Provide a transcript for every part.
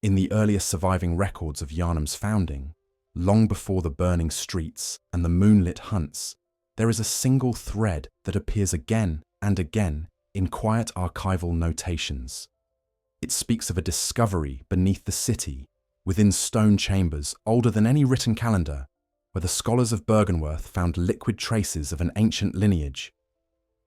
In the earliest surviving records of Yharnam's founding, long before the burning streets and the moonlit hunts, there is a single thread that appears again and again in quiet archival notations. It speaks of a discovery beneath the city, within stone chambers older than any written calendar, where the scholars of Burgenworth found liquid traces of an ancient lineage.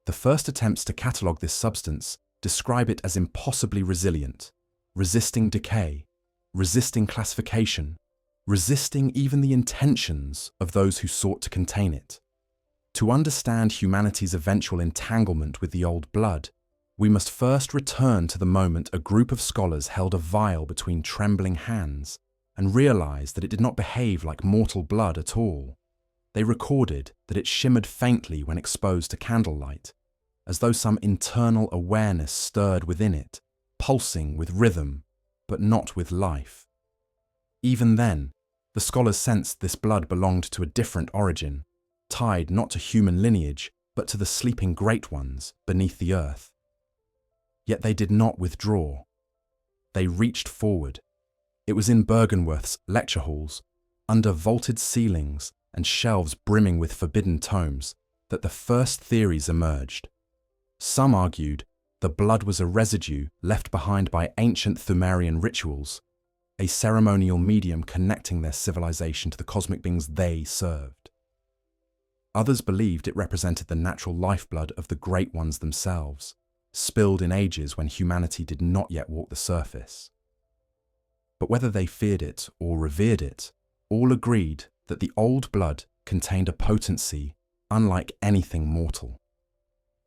The first attempts to catalogue this substance describe it as impossibly resilient, resisting decay, resisting classification, resisting even the intentions of those who sought to contain it. To understand humanity's eventual entanglement with the old blood, we must first return to the moment a group of scholars held a vial between trembling hands and realized that it did not behave like mortal blood at all. They recorded that it shimmered faintly when exposed to candlelight, as though some internal awareness stirred within it, pulsing with rhythm, but not with life. Even then, the scholars sensed this blood belonged to a different origin, tied not to human lineage, but to the sleeping great ones beneath the earth. Yet they did not withdraw. They reached forward. It was in Burgenworth's lecture halls, under vaulted ceilings and shelves brimming with forbidden tomes, that the first theories emerged. Some argued the blood was a residue left behind by ancient Thumerian rituals, a ceremonial medium connecting their civilization to the cosmic beings they served. Others believed it represented the natural lifeblood of the great ones themselves, spilled in ages when humanity did not yet walk the surface. But whether they feared it or revered it, all agreed that the old blood contained a potency unlike anything mortal.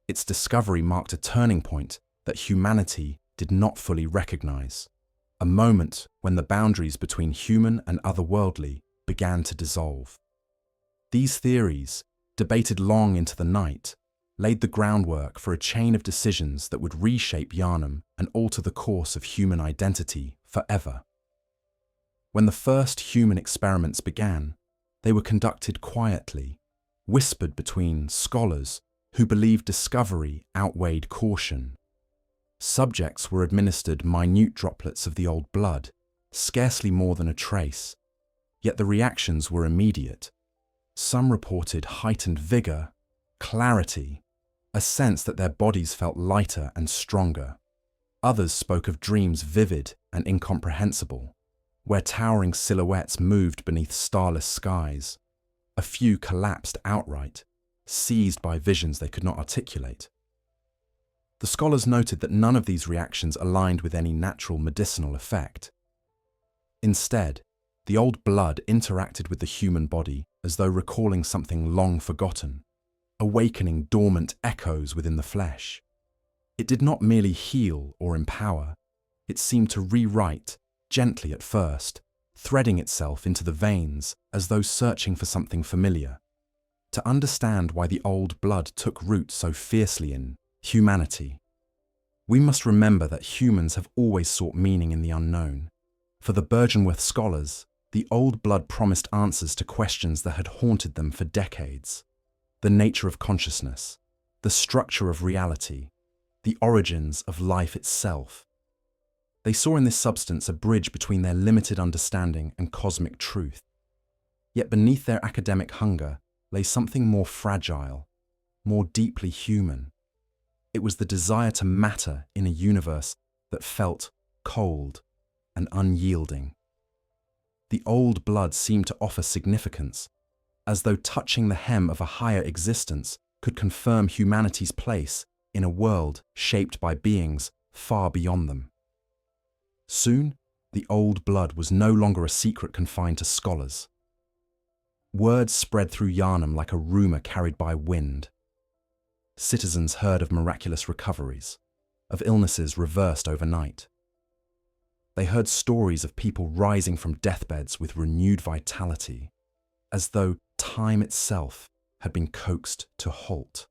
Its discovery marked a turning point that humanity did not fully recognize, a moment when the boundaries between human and otherworldly began to dissolve. These theories, debated long into the night, laid the groundwork for a chain of decisions that would reshape Yharnam and alter the course of human identity forever. When the first human experiments began, they were conducted quietly, whispered between scholars who believed discovery outweighed caution. Subjects were administered minute droplets of the old blood, scarcely more than a trace, yet the reactions were immediate. Some reported heightened vigor, clarity, a sense that their bodies felt lighter and stronger. Others spoke of dreams vivid and incomprehensible, where towering silhouettes moved beneath starless skies. A few collapsed outright, seized by visions they could not articulate. The scholars noted that none of these reactions aligned with any natural medicinal effect. Instead, the old blood interacted with the human body as though recalling something long forgotten, awakening dormant echoes within the flesh. It did not merely heal or empower, it seemed to rewrite, gently at first, threading itself into the veins as though searching for something familiar. To understand why the old blood took root so fiercely in humanity, we must remember that humans have always sought meaning in the unknown. For the burgenworth scholars, the old blood promised answers to questions that had haunted them for decades. The nature of consciousness, the structure of reality, the origins of life itself. They saw in this substance a bridge between their limited understanding and cosmic truth. Yet beneath their academic hunger lay something more fragile, more deeply human. It was the desire to matter in a universe that felt cold and unyielding. The old blood seemed to offer significance, as though touching the hem of a higher existence could confirm humanity's place in a world shaped by beings far beyond them. Soon, the old blood was no longer a secret confined to scholars. Word spread through Yharnam like a rumor carried by wind. Citizens heard of miraculous recoveries, of illnesses reversed overnight. They heard stories of people rising from deathbeds with renewed vitality, as though time itself had been coaxed to halt.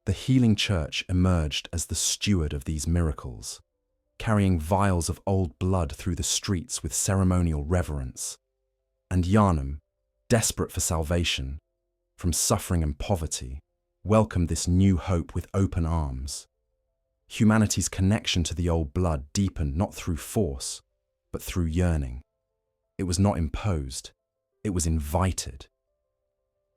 The healing church emerged as the steward of these miracles, carrying vials of old blood through the streets with ceremonial reverence. And Yharnam, desperate for salvation, from suffering and poverty, welcomed this new hope with open arms. Humanity's connection to the old blood deepened not through force, but through yearning. It was not imposed, it was invited.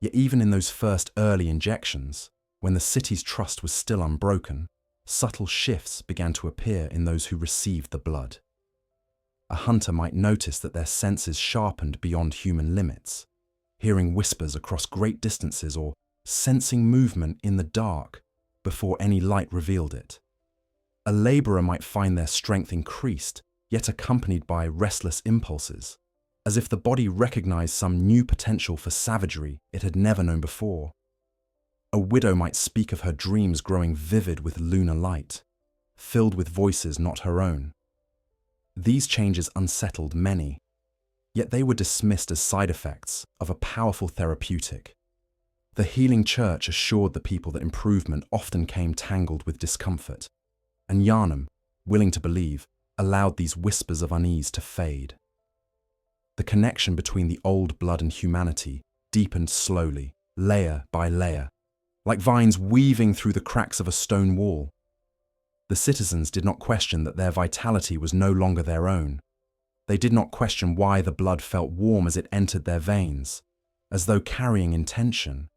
Yet even in those first early injections, when the city's trust was still unbroken, subtle shifts began to appear in those who received the blood. A hunter might notice that their senses sharpened beyond human limits, hearing whispers across great distances or sensing movement in the dark before any light revealed it. A laborer might find their strength increased, yet accompanied by restless impulses, as if the body recognized some new potential for savagery it had never known before. A widow might speak of her dreams growing vivid with lunar light, filled with voices not her own. These changes unsettled many, yet they were dismissed as side effects of a powerful therapeutic. The healing church assured the people that improvement often came tangled with discomfort, and Yharnam, willing to believe, allowed these whispers of unease to fade. The connection between the old blood and humanity deepened slowly, layer by layer, like vines weaving through the cracks of a stone wall. The citizens did not question that their vitality was no longer their own. They did not question why the blood felt warm as it entered their veins, as though carrying intention.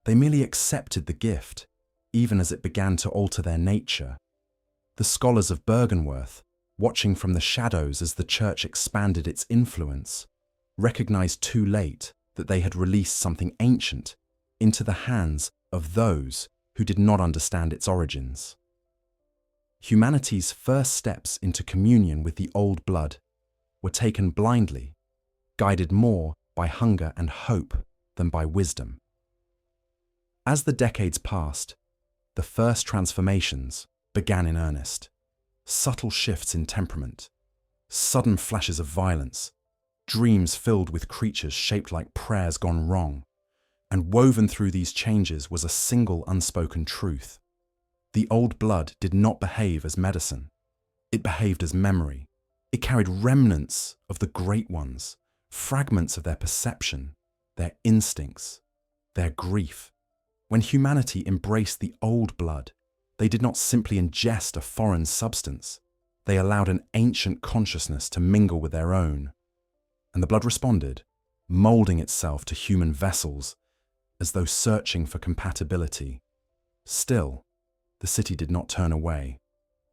They merely accepted the gift, even as it began to alter their nature. The scholars of Burgenworth, watching from the shadows as the church expanded its influence, recognized too late that they had released something ancient into the hands of those who did not understand its origins. Humanity's first steps into communion with the old blood were taken blindly, guided more by hunger and hope than by wisdom. As the decades passed, the first transformations began in earnest. Subtle shifts in temperament, sudden flashes of violence, dreams filled with creatures shaped like prayers gone wrong, and woven through these changes was a single unspoken truth. The old blood did not behave as medicine. It behaved as memory. It carried remnants of the great ones, fragments of their perception, their instincts, their grief. When humanity embraced the old blood, they did not simply ingest a foreign substance. They allowed an ancient consciousness to mingle with their own. And the blood responded, molding itself to human vessels, as though searching for compatibility. Still, the city did not turn away.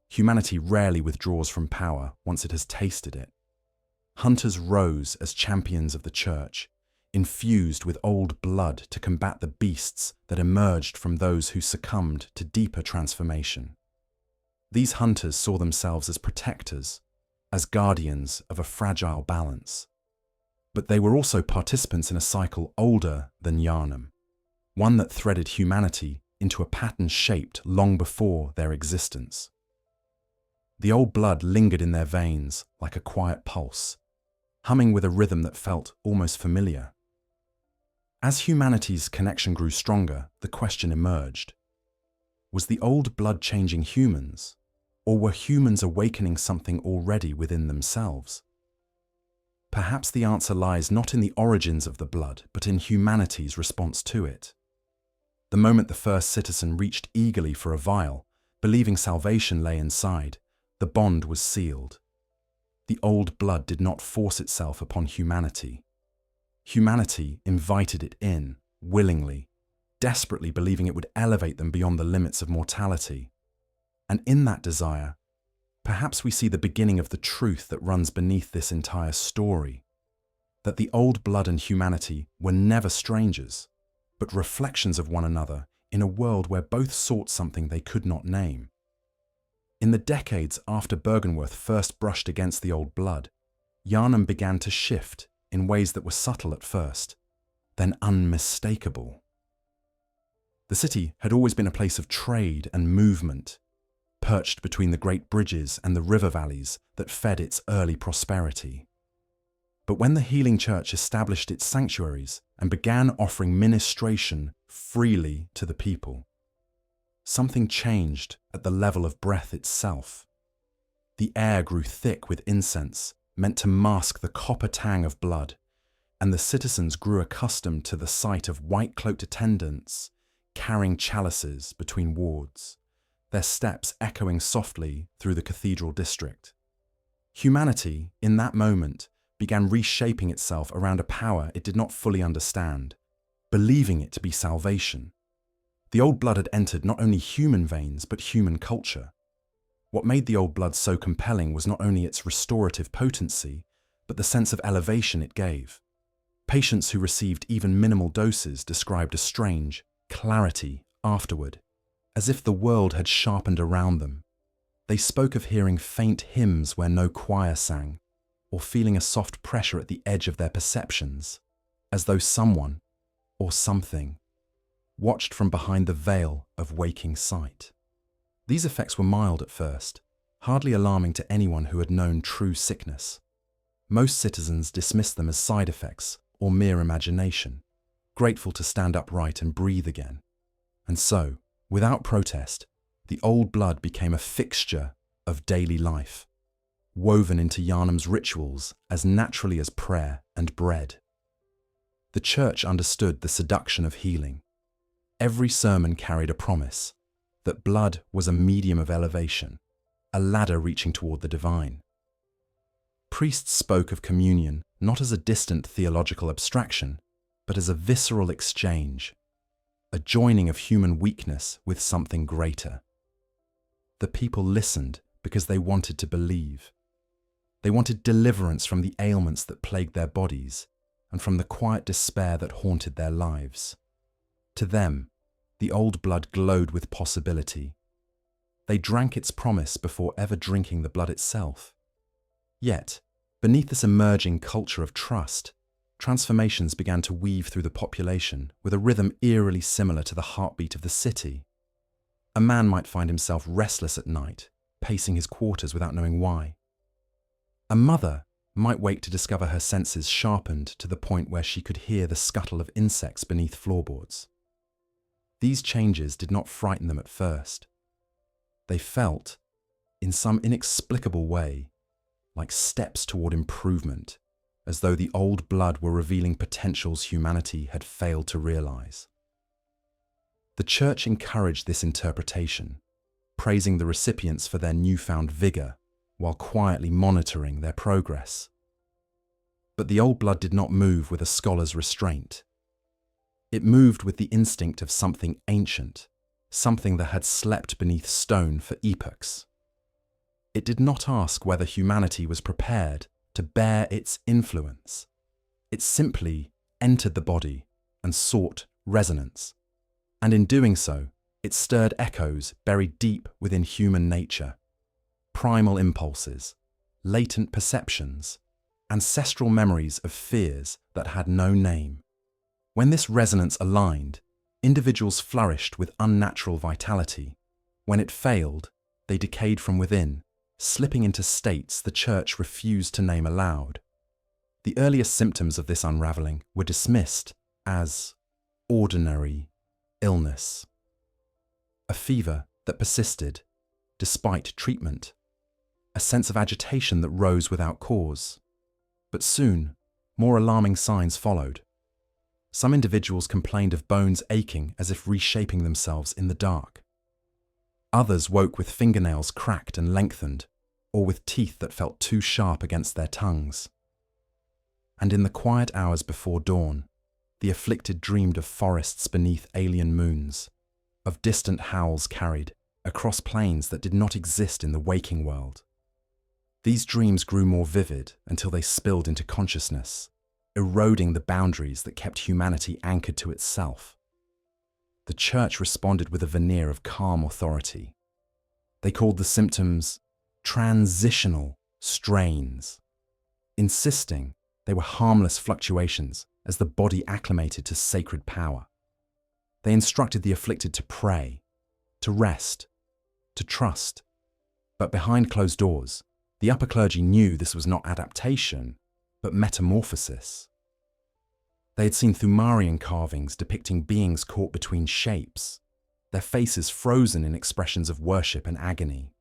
Humanity rarely withdraws from power once it has tasted it. Hunters rose as champions of the church, infused with old blood to combat the beasts that emerged from those who succumbed to deeper transformation. These hunters saw themselves as protectors, as guardians of a fragile balance. But they were also participants in a cycle older than Yharnam, one that threaded humanity into a pattern shaped long before their existence. The old blood lingered in their veins like a quiet pulse, humming with a rhythm that felt almost familiar. As humanity's connection grew stronger, the question emerged. Was the old blood changing humans, or were humans awakening something already within themselves? Perhaps the answer lies not in the origins of the blood, but in humanity's response to it. The moment the first citizen reached eagerly for a vial, believing salvation lay inside, the bond was sealed. The old blood did not force itself upon humanity. Humanity invited it in, willingly, desperately believing it would elevate them beyond the limits of mortality. And in that desire, perhaps we see the beginning of the truth that runs beneath this entire story, that the old blood and humanity were never strangers, but reflections of one another in a world where both sought something they could not name. In the decades after Burgenworth first brushed against the old blood, Yharnam began to shift in ways that were subtle at first, then unmistakable. The city had always been a place of trade and movement, perched between the great bridges and the river valleys that fed its early prosperity. But when the healing church established its sanctuaries and began offering ministration freely to the people, something changed at the level of breath itself. The air grew thick with incense, meant to mask the copper tang of blood, and the citizens grew accustomed to the sight of white-cloaked attendants carrying chalices between wards, their steps echoing softly through the cathedral district. Humanity, in that moment, began reshaping itself around a power it did not fully understand, believing it to be salvation. The old blood had entered not only human veins, but human culture. What made the old blood so compelling was not only its restorative potency, but the sense of elevation it gave. Patients who received even minimal doses described a strange clarity afterward, as if the world had sharpened around them. They spoke of hearing faint hymns where no choir sang, or feeling a soft pressure at the edge of their perceptions, as though someone, or something, watched from behind the veil of waking sight. These effects were mild at first, hardly alarming to anyone who had known true sickness. Most citizens dismissed them as side effects or mere imagination, grateful to stand upright and breathe again. And so, without protest, the old blood became a fixture of daily life, woven into Yharnam's rituals as naturally as prayer and bread. The church understood the seduction of healing. Every sermon carried a promise that blood was a medium of elevation, a ladder reaching toward the divine. Priests spoke of communion not as a distant theological abstraction, but as a visceral exchange, a joining of human weakness with something greater. The people listened because they wanted to believe. They wanted deliverance from the ailments that plagued their bodies and from the quiet despair that haunted their lives. To them, the old blood glowed with possibility. They drank its promise before ever drinking the blood itself. Yet, beneath this emerging culture of trust, transformations began to weave through the population with a rhythm eerily similar to the heartbeat of the city. A man might find himself restless at night, pacing his quarters without knowing why. A mother might wake to discover her senses sharpened to the point where she could hear the scuttle of insects beneath floorboards. These changes did not frighten them at first. They felt, in some inexplicable way, like steps toward improvement, as though the old blood were revealing potentials humanity had failed to realize. The church encouraged this interpretation, praising the recipients for their newfound vigor while quietly monitoring their progress. But the old blood did not move with a scholar's restraint. It moved with the instinct of something ancient, something that had slept beneath stone for epochs. It did not ask whether humanity was prepared to bear its influence. It simply entered the body and sought resonance. And in doing so, it stirred echoes buried deep within human nature. Primal impulses, latent perceptions, ancestral memories of fears that had no name. When this resonance aligned, individuals flourished with unnatural vitality. When it failed, they decayed from within, slipping into states the church refused to name aloud. The earliest symptoms of this unraveling were dismissed as ordinary illness. A fever that persisted, despite treatment. A sense of agitation that rose without cause. But soon, more alarming signs followed. Some individuals complained of bones aching as if reshaping themselves in the dark. Others woke with fingernails cracked and lengthened, or with teeth that felt too sharp against their tongues. And in the quiet hours before dawn, the afflicted dreamed of forests beneath alien moons, of distant howls carried across plains that did not exist in the waking world. These dreams grew more vivid until they spilled into consciousness, eroding the boundaries that kept humanity anchored to itself. The church responded with a veneer of calm authority. They called the symptoms transitional strains, insisting they were harmless fluctuations as the body acclimated to sacred power. They instructed the afflicted to pray, to rest, to trust. But behind closed doors, the upper clergy knew this was not adaptation, but metamorphosis. They had seen Thumarian carvings depicting beings caught between shapes, their faces frozen in expressions of worship and agony.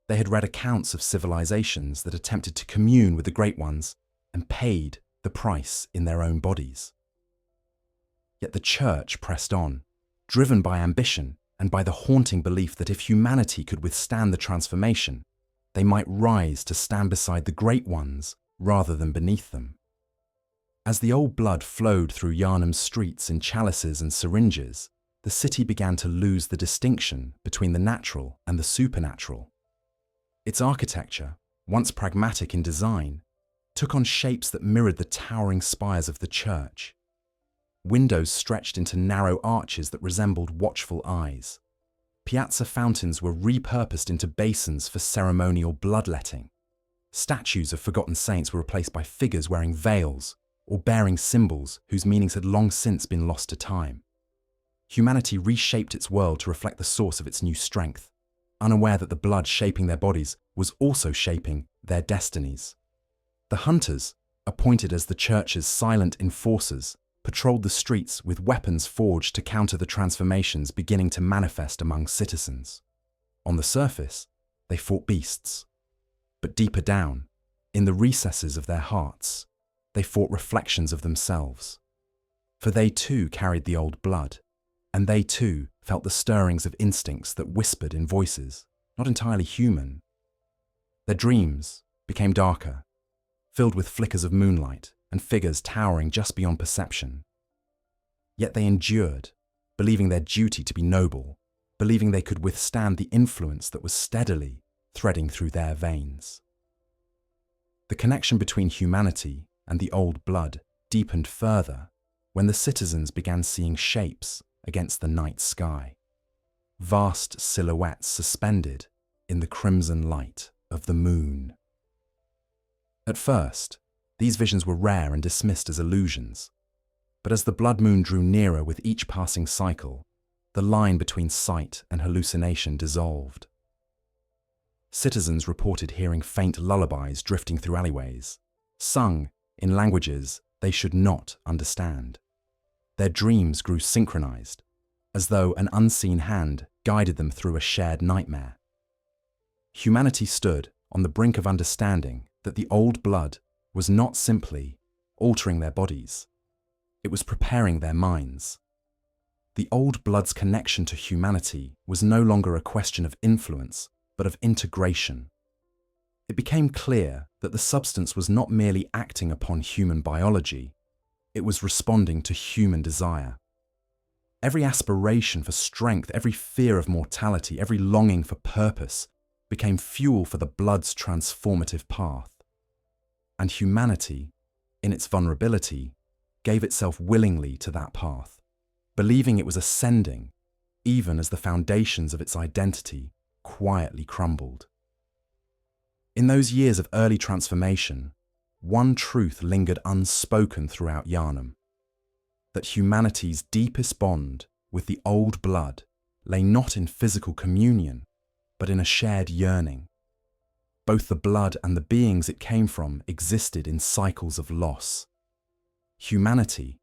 They had read accounts of civilizations that attempted to commune with the Great Ones and paid the price in their own bodies. Yet the church pressed on, driven by ambition and by the haunting belief that if humanity could withstand the transformation, they might rise to stand beside the great ones rather than beneath them. As the old blood flowed through Yharnam's streets in chalices and syringes, the city began to lose the distinction between the natural and the supernatural. Its architecture, once pragmatic in design, took on shapes that mirrored the towering spires of the church. Windows stretched into narrow arches that resembled watchful eyes. Piazza fountains were repurposed into basins for ceremonial bloodletting. Statues of forgotten saints were replaced by figures wearing veils or bearing symbols whose meanings had long since been lost to time. Humanity reshaped its world to reflect the source of its new strength, unaware that the blood shaping their bodies was also shaping their destinies. The hunters, appointed as the church's silent enforcers, patrolled the streets with weapons forged to counter the transformations beginning to manifest among citizens. On the surface, they fought beasts. But deeper down, in the recesses of their hearts, they fought reflections of themselves. For they too carried the old blood, and they too felt the stirrings of instincts that whispered in voices, not entirely human. Their dreams became darker, filled with flickers of moonlight and figures towering just beyond perception. Yet they endured, believing their duty to be noble, believing they could withstand the influence that was steadily threading through their veins. The connection between humanity and the old blood deepened further when the citizens began seeing shapes against the night sky, vast silhouettes suspended in the crimson light of the moon. At first, these visions were rare and dismissed as illusions, but as the blood moon drew nearer with each passing cycle, the line between sight and hallucination dissolved. Citizens reported hearing faint lullabies drifting through alleyways, sung in languages they should not understand. Their dreams grew synchronized, as though an unseen hand guided them through a shared nightmare. Humanity stood on the brink of understanding that the old blood was not simply altering their bodies, it was preparing their minds. The old blood's connection to humanity was no longer a question of influence, but of integration. It became clear that the substance was not merely acting upon human biology, it was responding to human desire. Every aspiration for strength, every fear of mortality, every longing for purpose became fuel for the blood's transformative path. And humanity, in its vulnerability, gave itself willingly to that path, believing it was ascending, even as the foundations of its identity quietly crumbled. In those years of early transformation, one truth lingered unspoken throughout Yharnam, that humanity's deepest bond with the old blood lay not in physical communion, but in a shared yearning. Both the blood and the beings it came from existed in cycles of loss. Humanity,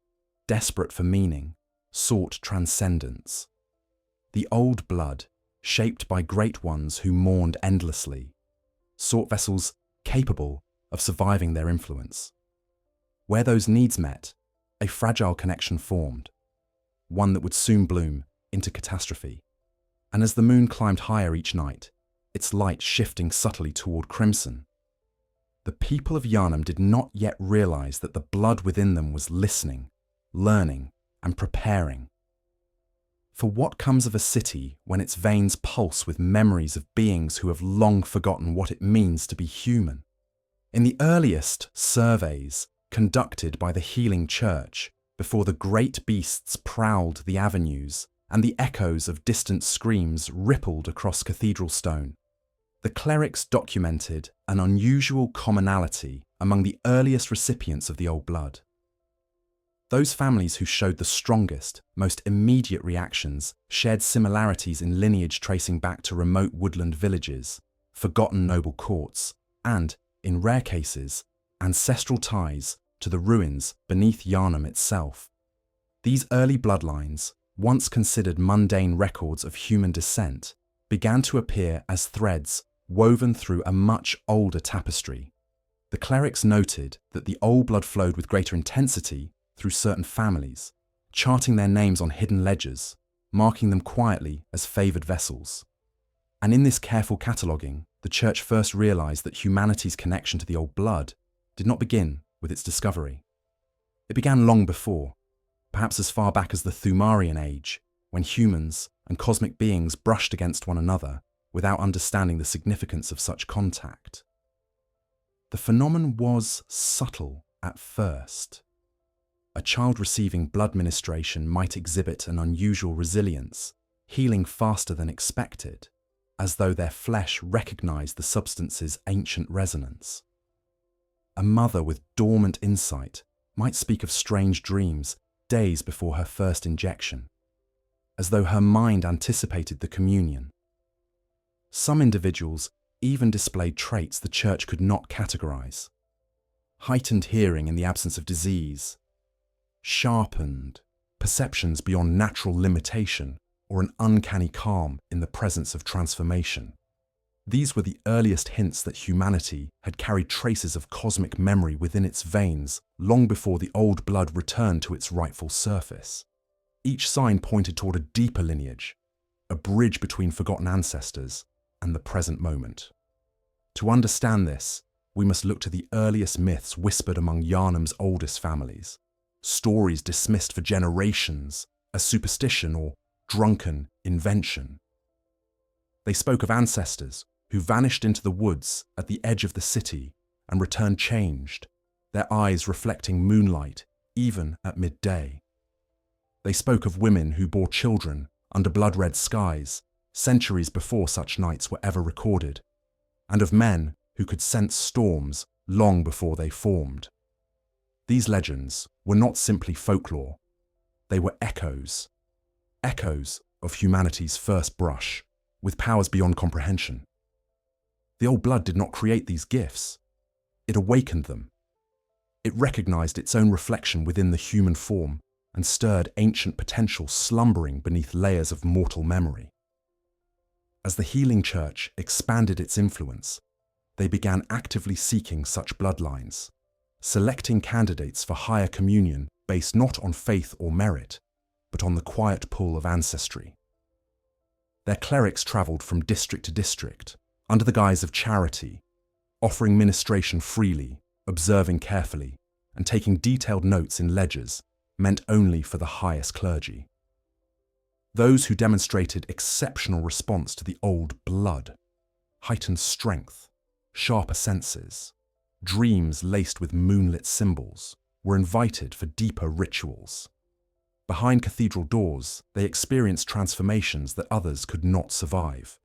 desperate for meaning, sought transcendence. The old blood, shaped by great ones who mourned endlessly, sought vessels capable of surviving their influence. Where those needs met, a fragile connection formed, one that would soon bloom into catastrophe. And as the moon climbed higher each night, its light shifting subtly toward crimson, the people of Yharnam did not yet realize that the blood within them was listening, learning, and preparing. For what comes of a city when its veins pulse with memories of beings who have long forgotten what it means to be human? In the earliest surveys conducted by the Healing Church, before the great beasts prowled the avenues and the echoes of distant screams rippled across cathedral stone, the clerics documented an unusual commonality among the earliest recipients of the old blood. Those families who showed the strongest, most immediate reactions shared similarities in lineage tracing back to remote woodland villages, forgotten noble courts, and, in rare cases, ancestral ties to the ruins beneath Yharnam itself. These early bloodlines, once considered mundane records of human descent, began to appear as threads woven through a much older tapestry. The clerics noted that the old blood flowed with greater intensity through certain families, charting their names on hidden ledgers, marking them quietly as favoured vessels. And in this careful cataloguing, the Church first realized that humanity's connection to the old blood did not begin with its discovery. It began long before, perhaps as far back as the Thumarian age, when humans and cosmic beings brushed against one another without understanding the significance of such contact. The phenomenon was subtle at first. A child receiving blood ministration might exhibit an unusual resilience, healing faster than expected, as though their flesh recognized the substance's ancient resonance. A mother with dormant insight might speak of strange dreams days before her first injection, as though her mind anticipated the communion. Some individuals even displayed traits the Church could not categorize. Heightened hearing in the absence of disease, sharpened perceptions beyond natural limitation, or an uncanny calm in the presence of transformation. These were the earliest hints that humanity had carried traces of cosmic memory within its veins long before the old blood returned to its rightful surface. Each sign pointed toward a deeper lineage, a bridge between forgotten ancestors and the present moment. To understand this, we must look to the earliest myths whispered among Yharnam's oldest families, stories dismissed for generations as superstition or drunken invention. They spoke of ancestors who vanished into the woods at the edge of the city and returned changed, their eyes reflecting moonlight even at midday. They spoke of women who bore children under blood-red skies centuries before such nights were ever recorded, and of men who could sense storms long before they formed. These legends were not simply folklore, they were echoes of humanity's first brush with powers beyond comprehension. The old blood did not create these gifts, it awakened them. It recognized its own reflection within the human form and stirred ancient potential slumbering beneath layers of mortal memory. As the healing church expanded its influence, they began actively seeking such bloodlines, selecting candidates for higher communion based not on faith or merit, but on the quiet pull of ancestry. Their clerics travelled from district to district, under the guise of charity, offering ministration freely, observing carefully, and taking detailed notes in ledgers meant only for the highest clergy. Those who demonstrated exceptional response to the old blood, heightened strength, sharper senses, dreams laced with moonlit symbols, were invited for deeper rituals. Behind cathedral doors, they experienced transformations that others could not survive.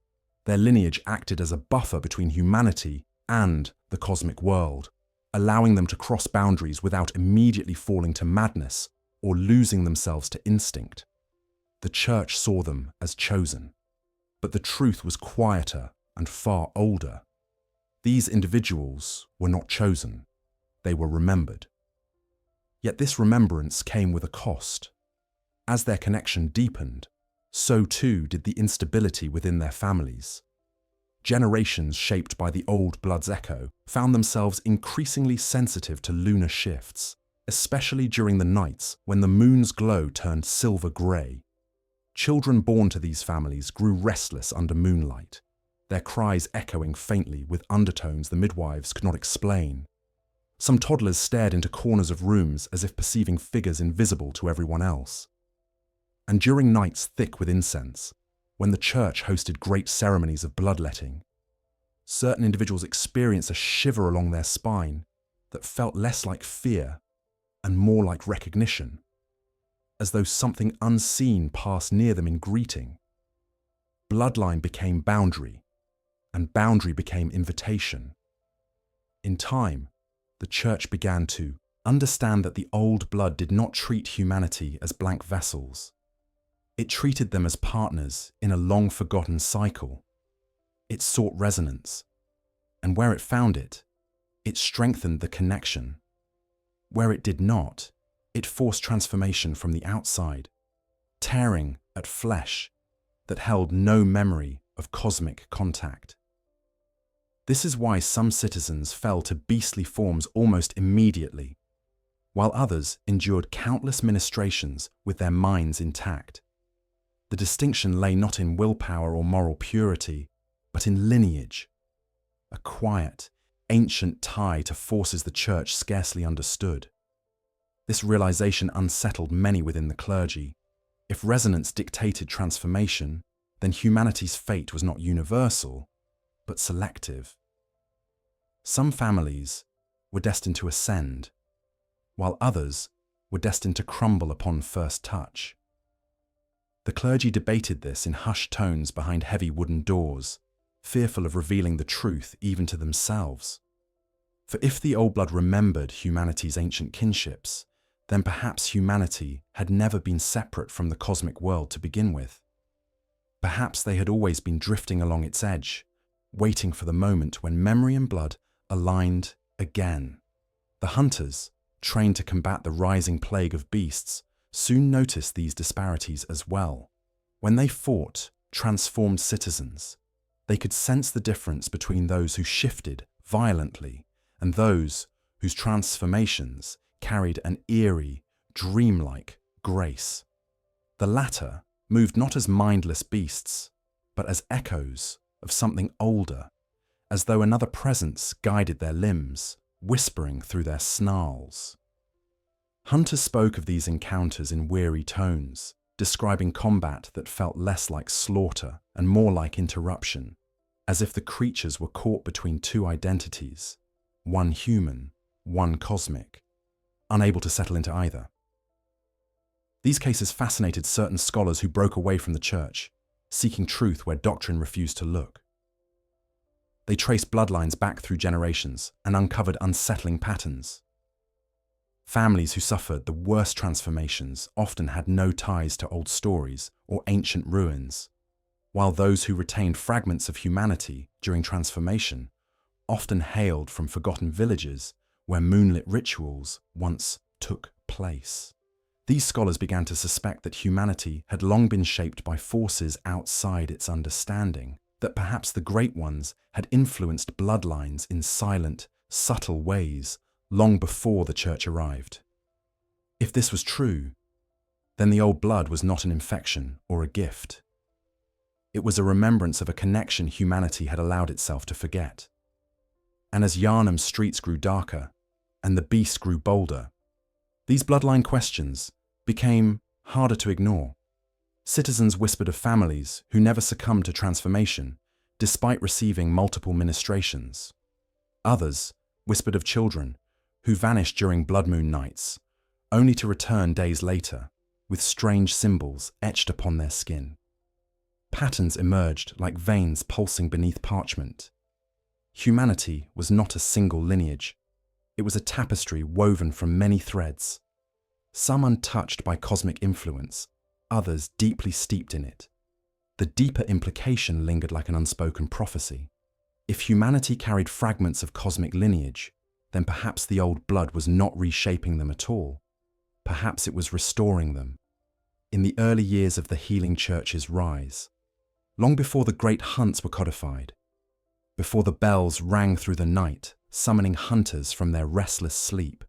Their lineage acted as a buffer between humanity and the cosmic world, allowing them to cross boundaries without immediately falling to madness or losing themselves to instinct. The Church saw them as chosen, but the truth was quieter and far older. These individuals were not chosen, they were remembered. Yet this remembrance came with a cost. As their connection deepened, so too did the instability within their families. Generations shaped by the old blood's echo found themselves increasingly sensitive to lunar shifts, especially during the nights when the moon's glow turned silver-grey. Children born to these families grew restless under moonlight, their cries echoing faintly with undertones the midwives could not explain. Some toddlers stared into corners of rooms as if perceiving figures invisible to everyone else. And during nights thick with incense, when the church hosted great ceremonies of bloodletting, certain individuals experienced a shiver along their spine that felt less like fear and more like recognition, as though something unseen passed near them in greeting. Bloodline became boundary, and boundary became invitation. In time, the church began to understand that the old blood did not treat humanity as blank vessels. It treated them as partners in a long-forgotten cycle. It sought resonance, and where it found it, it strengthened the connection. Where it did not, it forced transformation from the outside, tearing at flesh that held no memory of cosmic contact. This is why some citizens fell to beastly forms almost immediately, while others endured countless ministrations with their minds intact. The distinction lay not in willpower or moral purity, but in lineage, a quiet, ancient tie to forces the church scarcely understood. This realization unsettled many within the clergy. If resonance dictated transformation, then humanity's fate was not universal, but selective. Some families were destined to ascend, while others were destined to crumble upon first touch. The clergy debated this in hushed tones behind heavy wooden doors, fearful of revealing the truth even to themselves. For if the old blood remembered humanity's ancient kinships, then perhaps humanity had never been separate from the cosmic world to begin with. Perhaps they had always been drifting along its edge, waiting for the moment when memory and blood aligned again. The hunters, trained to combat the rising plague of beasts, soon noticed these disparities as well. When they fought transformed citizens, they could sense the difference between those who shifted violently and those whose transformations carried an eerie, dreamlike grace. The latter moved not as mindless beasts, but as echoes of something older, as though another presence guided their limbs, whispering through their snarls. Hunters spoke of these encounters in weary tones, describing combat that felt less like slaughter and more like interruption, as if the creatures were caught between two identities, one human, one cosmic, unable to settle into either. These cases fascinated certain scholars who broke away from the church, seeking truth where doctrine refused to look. They traced bloodlines back through generations and uncovered unsettling patterns. Families who suffered the worst transformations often had no ties to old stories or ancient ruins, while those who retained fragments of humanity during transformation often hailed from forgotten villages where moonlit rituals once took place. These scholars began to suspect that humanity had long been shaped by forces outside its understanding, that perhaps the Great Ones had influenced bloodlines in silent, subtle ways long before the church arrived. If this was true, then the old blood was not an infection or a gift. It was a remembrance of a connection humanity had allowed itself to forget. And as Yharnam's streets grew darker and the beast grew bolder, these bloodline questions became harder to ignore. Citizens whispered of families who never succumbed to transformation, despite receiving multiple ministrations. Others whispered of children who vanished during blood moon nights, only to return days later, with strange symbols etched upon their skin. Patterns emerged like veins pulsing beneath parchment. Humanity was not a single lineage. It was a tapestry woven from many threads, some untouched by cosmic influence, others deeply steeped in it. The deeper implication lingered like an unspoken prophecy. If humanity carried fragments of cosmic lineage, then perhaps the old blood was not reshaping them at all. Perhaps it was restoring them. In the early years of the healing church's rise, long before the great hunts were codified, before the bells rang through the night, summoning hunters from their restless sleep,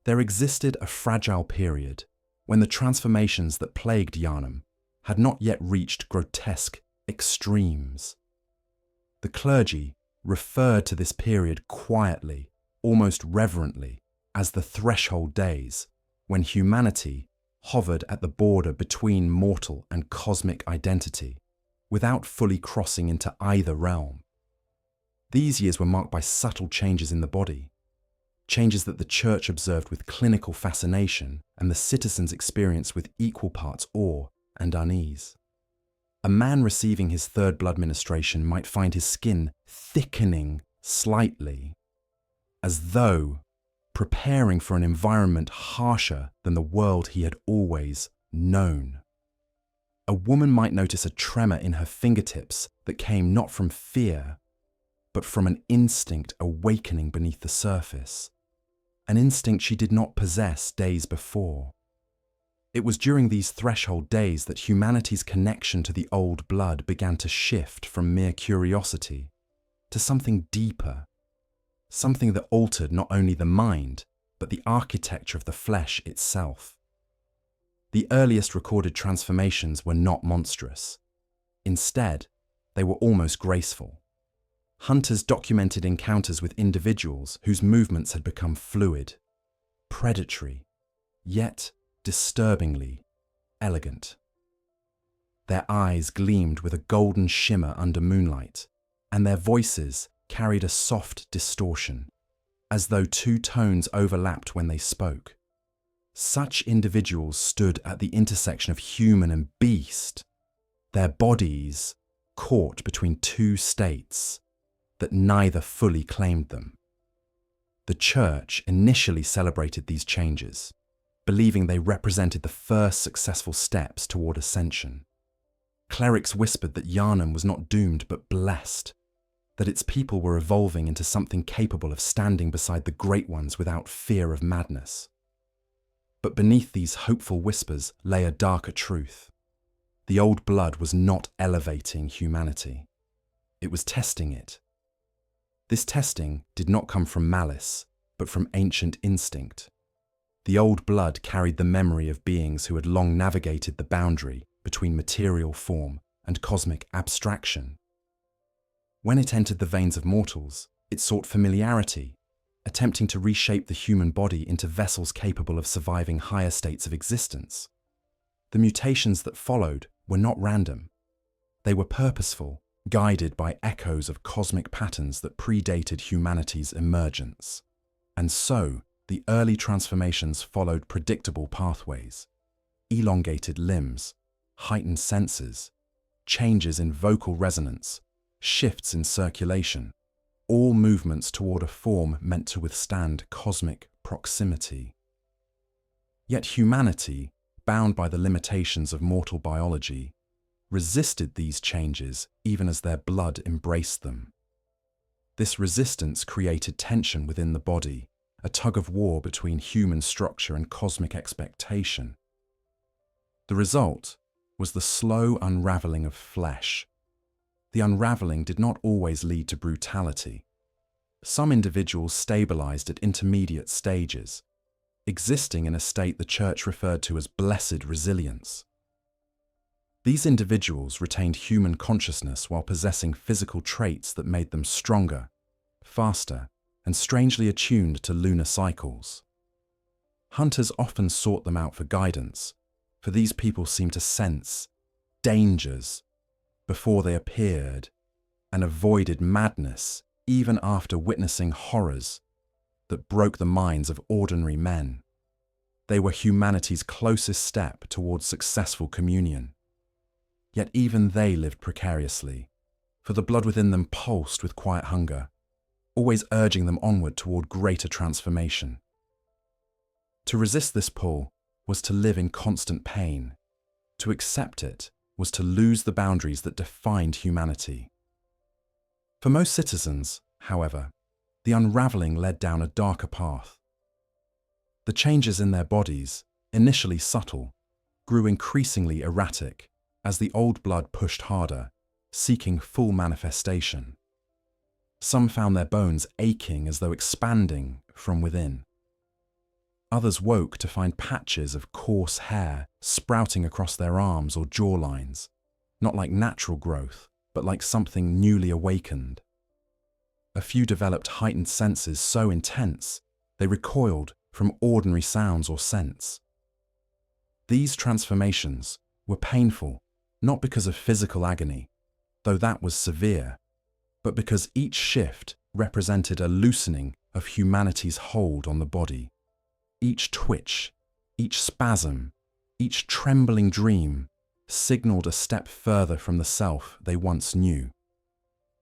there existed a fragile period when the transformations that plagued Yharnam had not yet reached grotesque extremes. The clergy referred to this period quietly, almost reverently, as the threshold days, when humanity hovered at the border between mortal and cosmic identity, without fully crossing into either realm. These years were marked by subtle changes in the body, changes that the church observed with clinical fascination and the citizens experienced with equal parts awe and unease. A man receiving his third blood ministration might find his skin thickening slightly, as though preparing for an environment harsher than the world he had always known. A woman might notice a tremor in her fingertips that came not from fear, but from an instinct awakening beneath the surface, an instinct she did not possess days before. It was during these threshold days that humanity's connection to the old blood began to shift from mere curiosity to something deeper, something that altered not only the mind, but the architecture of the flesh itself. The earliest recorded transformations were not monstrous. Instead, they were almost graceful. Hunters documented encounters with individuals whose movements had become fluid, predatory, yet disturbingly elegant. Their eyes gleamed with a golden shimmer under moonlight, and their voices carried a soft distortion, as though two tones overlapped when they spoke. Such individuals stood at the intersection of human and beast, their bodies caught between two states that neither fully claimed them. The Church initially celebrated these changes, believing they represented the first successful steps toward ascension. Clerics whispered that Yharnam was not doomed but blessed, that its people were evolving into something capable of standing beside the great ones without fear of madness. But beneath these hopeful whispers lay a darker truth. The old blood was not elevating humanity. It was testing it. This testing did not come from malice, but from ancient instinct. The old blood carried the memory of beings who had long navigated the boundary between material form and cosmic abstraction. When it entered the veins of mortals, it sought familiarity, attempting to reshape the human body into vessels capable of surviving higher states of existence. The mutations that followed were not random. They were purposeful, guided by echoes of cosmic patterns that predated humanity's emergence. And so, the early transformations followed predictable pathways: elongated limbs, heightened senses, changes in vocal resonance, shifts in circulation, all movements toward a form meant to withstand cosmic proximity. Yet humanity, bound by the limitations of mortal biology, resisted these changes even as their blood embraced them. This resistance created tension within the body, a tug-of-war between human structure and cosmic expectation. The result was the slow unraveling of flesh. The unraveling did not always lead to brutality. Some individuals stabilized at intermediate stages, existing in a state the Church referred to as blessed resilience. These individuals retained human consciousness while possessing physical traits that made them stronger, faster, and strangely attuned to lunar cycles. Hunters often sought them out for guidance, for these people seemed to sense dangers before they appeared and avoided madness even after witnessing horrors that broke the minds of ordinary men. They were humanity's closest step towards successful communion. Yet even they lived precariously, for the blood within them pulsed with quiet hunger, always urging them onward toward greater transformation. To resist this pull was to live in constant pain. To accept it was to lose the boundaries that defined humanity. For most citizens, however, the unraveling led down a darker path. The changes in their bodies, initially subtle, grew increasingly erratic as the old blood pushed harder, seeking full manifestation. Some found their bones aching as though expanding from within. Others woke to find patches of coarse hair sprouting across their arms or jawlines, not like natural growth, but like something newly awakened. A few developed heightened senses so intense they recoiled from ordinary sounds or scents. These transformations were painful, not because of physical agony, though that was severe, but because each shift represented a loosening of humanity's hold on the body. Each twitch, each spasm, each trembling dream signaled a step further from the self they once knew.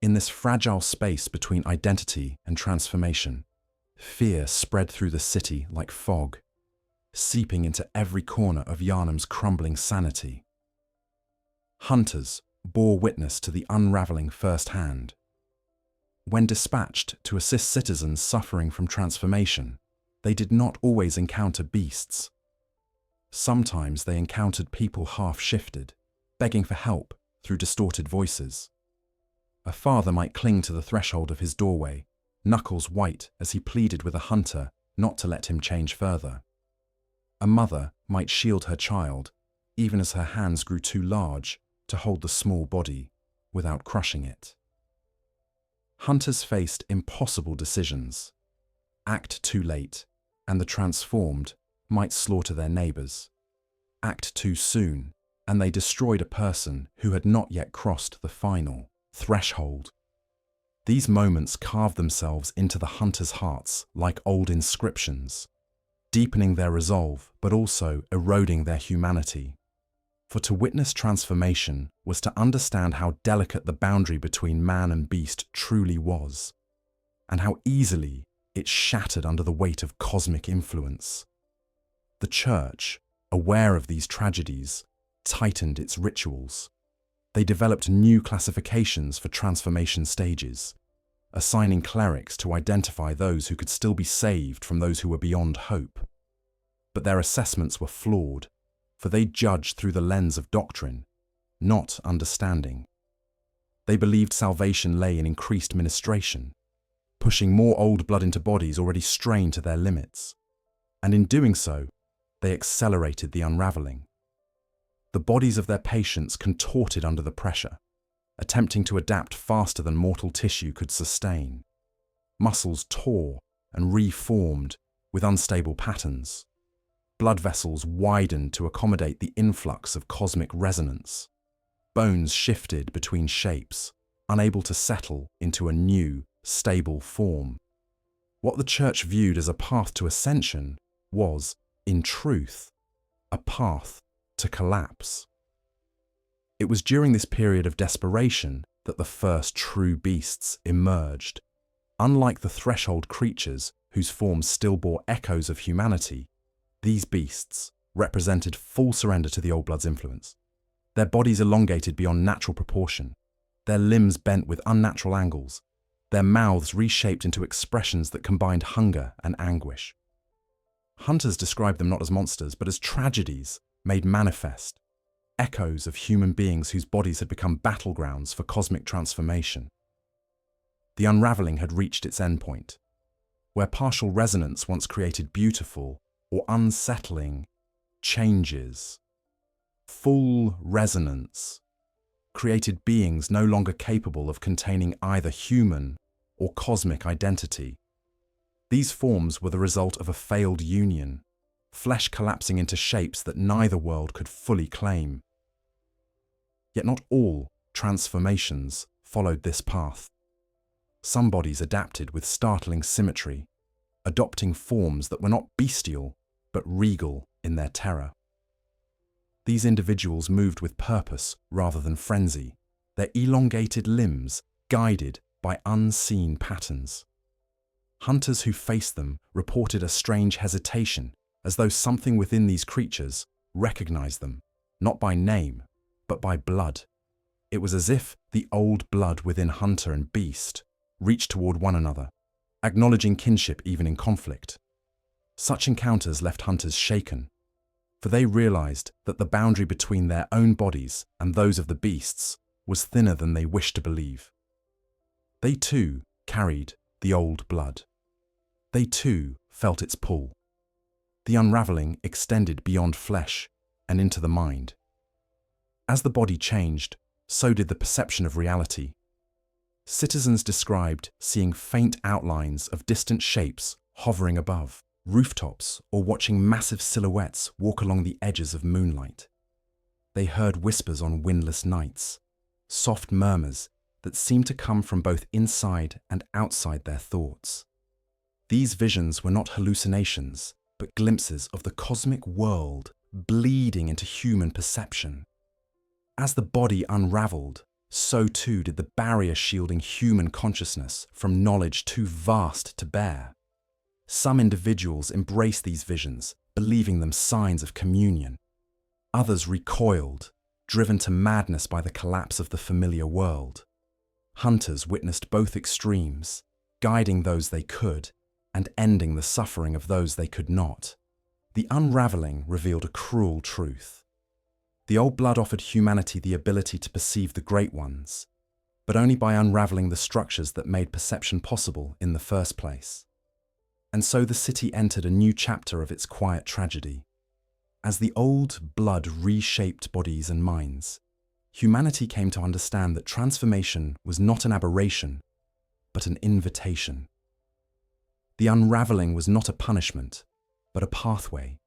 In this fragile space between identity and transformation, fear spread through the city like fog, seeping into every corner of Yharnam's crumbling sanity. Hunters bore witness to the unraveling firsthand. When dispatched to assist citizens suffering from transformation, they did not always encounter beasts. Sometimes they encountered people half-shifted, begging for help through distorted voices. A father might cling to the threshold of his doorway, knuckles white as he pleaded with a hunter not to let him change further. A mother might shield her child, even as her hands grew too large to hold the small body without crushing it. Hunters faced impossible decisions. Act too late, and the transformed might slaughter their neighbors. Act too soon, and they destroyed a person who had not yet crossed the final threshold. These moments carved themselves into the hunters' hearts like old inscriptions, deepening their resolve but also eroding their humanity. For to witness transformation was to understand how delicate the boundary between man and beast truly was, and how easily it shattered under the weight of cosmic influence. The Church, aware of these tragedies, tightened its rituals. They developed new classifications for transformation stages, assigning clerics to identify those who could still be saved from those who were beyond hope. But their assessments were flawed, for they judged through the lens of doctrine, not understanding. They believed salvation lay in increased ministration, pushing more old blood into bodies already strained to their limits. And in doing so, they accelerated the unraveling. The bodies of their patients contorted under the pressure, attempting to adapt faster than mortal tissue could sustain. Muscles tore and reformed with unstable patterns. Blood vessels widened to accommodate the influx of cosmic resonance. Bones shifted between shapes, unable to settle into a new, stable form. What the Church viewed as a path to ascension was, in truth, a path to collapse. It was during this period of desperation that the first true beasts emerged. Unlike the threshold creatures whose forms still bore echoes of humanity, these beasts represented full surrender to the old blood's influence. Their bodies elongated beyond natural proportion, their limbs bent with unnatural angles, their mouths reshaped into expressions that combined hunger and anguish. Hunters described them not as monsters, but as tragedies made manifest, echoes of human beings whose bodies had become battlegrounds for cosmic transformation. The unraveling had reached its endpoint, where partial resonance once created beautiful or unsettling changes. Full resonance created beings no longer capable of containing either human or cosmic identity. These forms were the result of a failed union, flesh collapsing into shapes that neither world could fully claim. Yet not all transformations followed this path. Some bodies adapted with startling symmetry, adopting forms that were not bestial but regal in their terror. These individuals moved with purpose rather than frenzy, their elongated limbs guided by unseen patterns. Hunters who faced them reported a strange hesitation, as though something within these creatures recognized them, not by name, but by blood. It was as if the old blood within hunter and beast reached toward one another, acknowledging kinship even in conflict. Such encounters left hunters shaken, for they realized that the boundary between their own bodies and those of the beasts was thinner than they wished to believe. They too carried the old blood. They too felt its pull. The unraveling extended beyond flesh and into the mind. As the body changed, so did the perception of reality. Citizens described seeing faint outlines of distant shapes hovering above rooftops or watching massive silhouettes walk along the edges of moonlight. They heard whispers on windless nights, soft murmurs that seemed to come from both inside and outside their thoughts. These visions were not hallucinations, but glimpses of the cosmic world bleeding into human perception. As the body unraveled, so too did the barrier shielding human consciousness from knowledge too vast to bear. Some individuals embraced these visions, believing them signs of communion. Others recoiled, driven to madness by the collapse of the familiar world. Hunters witnessed both extremes, guiding those they could and ending the suffering of those they could not. The unraveling revealed a cruel truth. The old blood offered humanity the ability to perceive the great ones, but only by unraveling the structures that made perception possible in the first place. And so the city entered a new chapter of its quiet tragedy. As the old blood reshaped bodies and minds, humanity came to understand that transformation was not an aberration, but an invitation. The unraveling was not a punishment, but a pathway,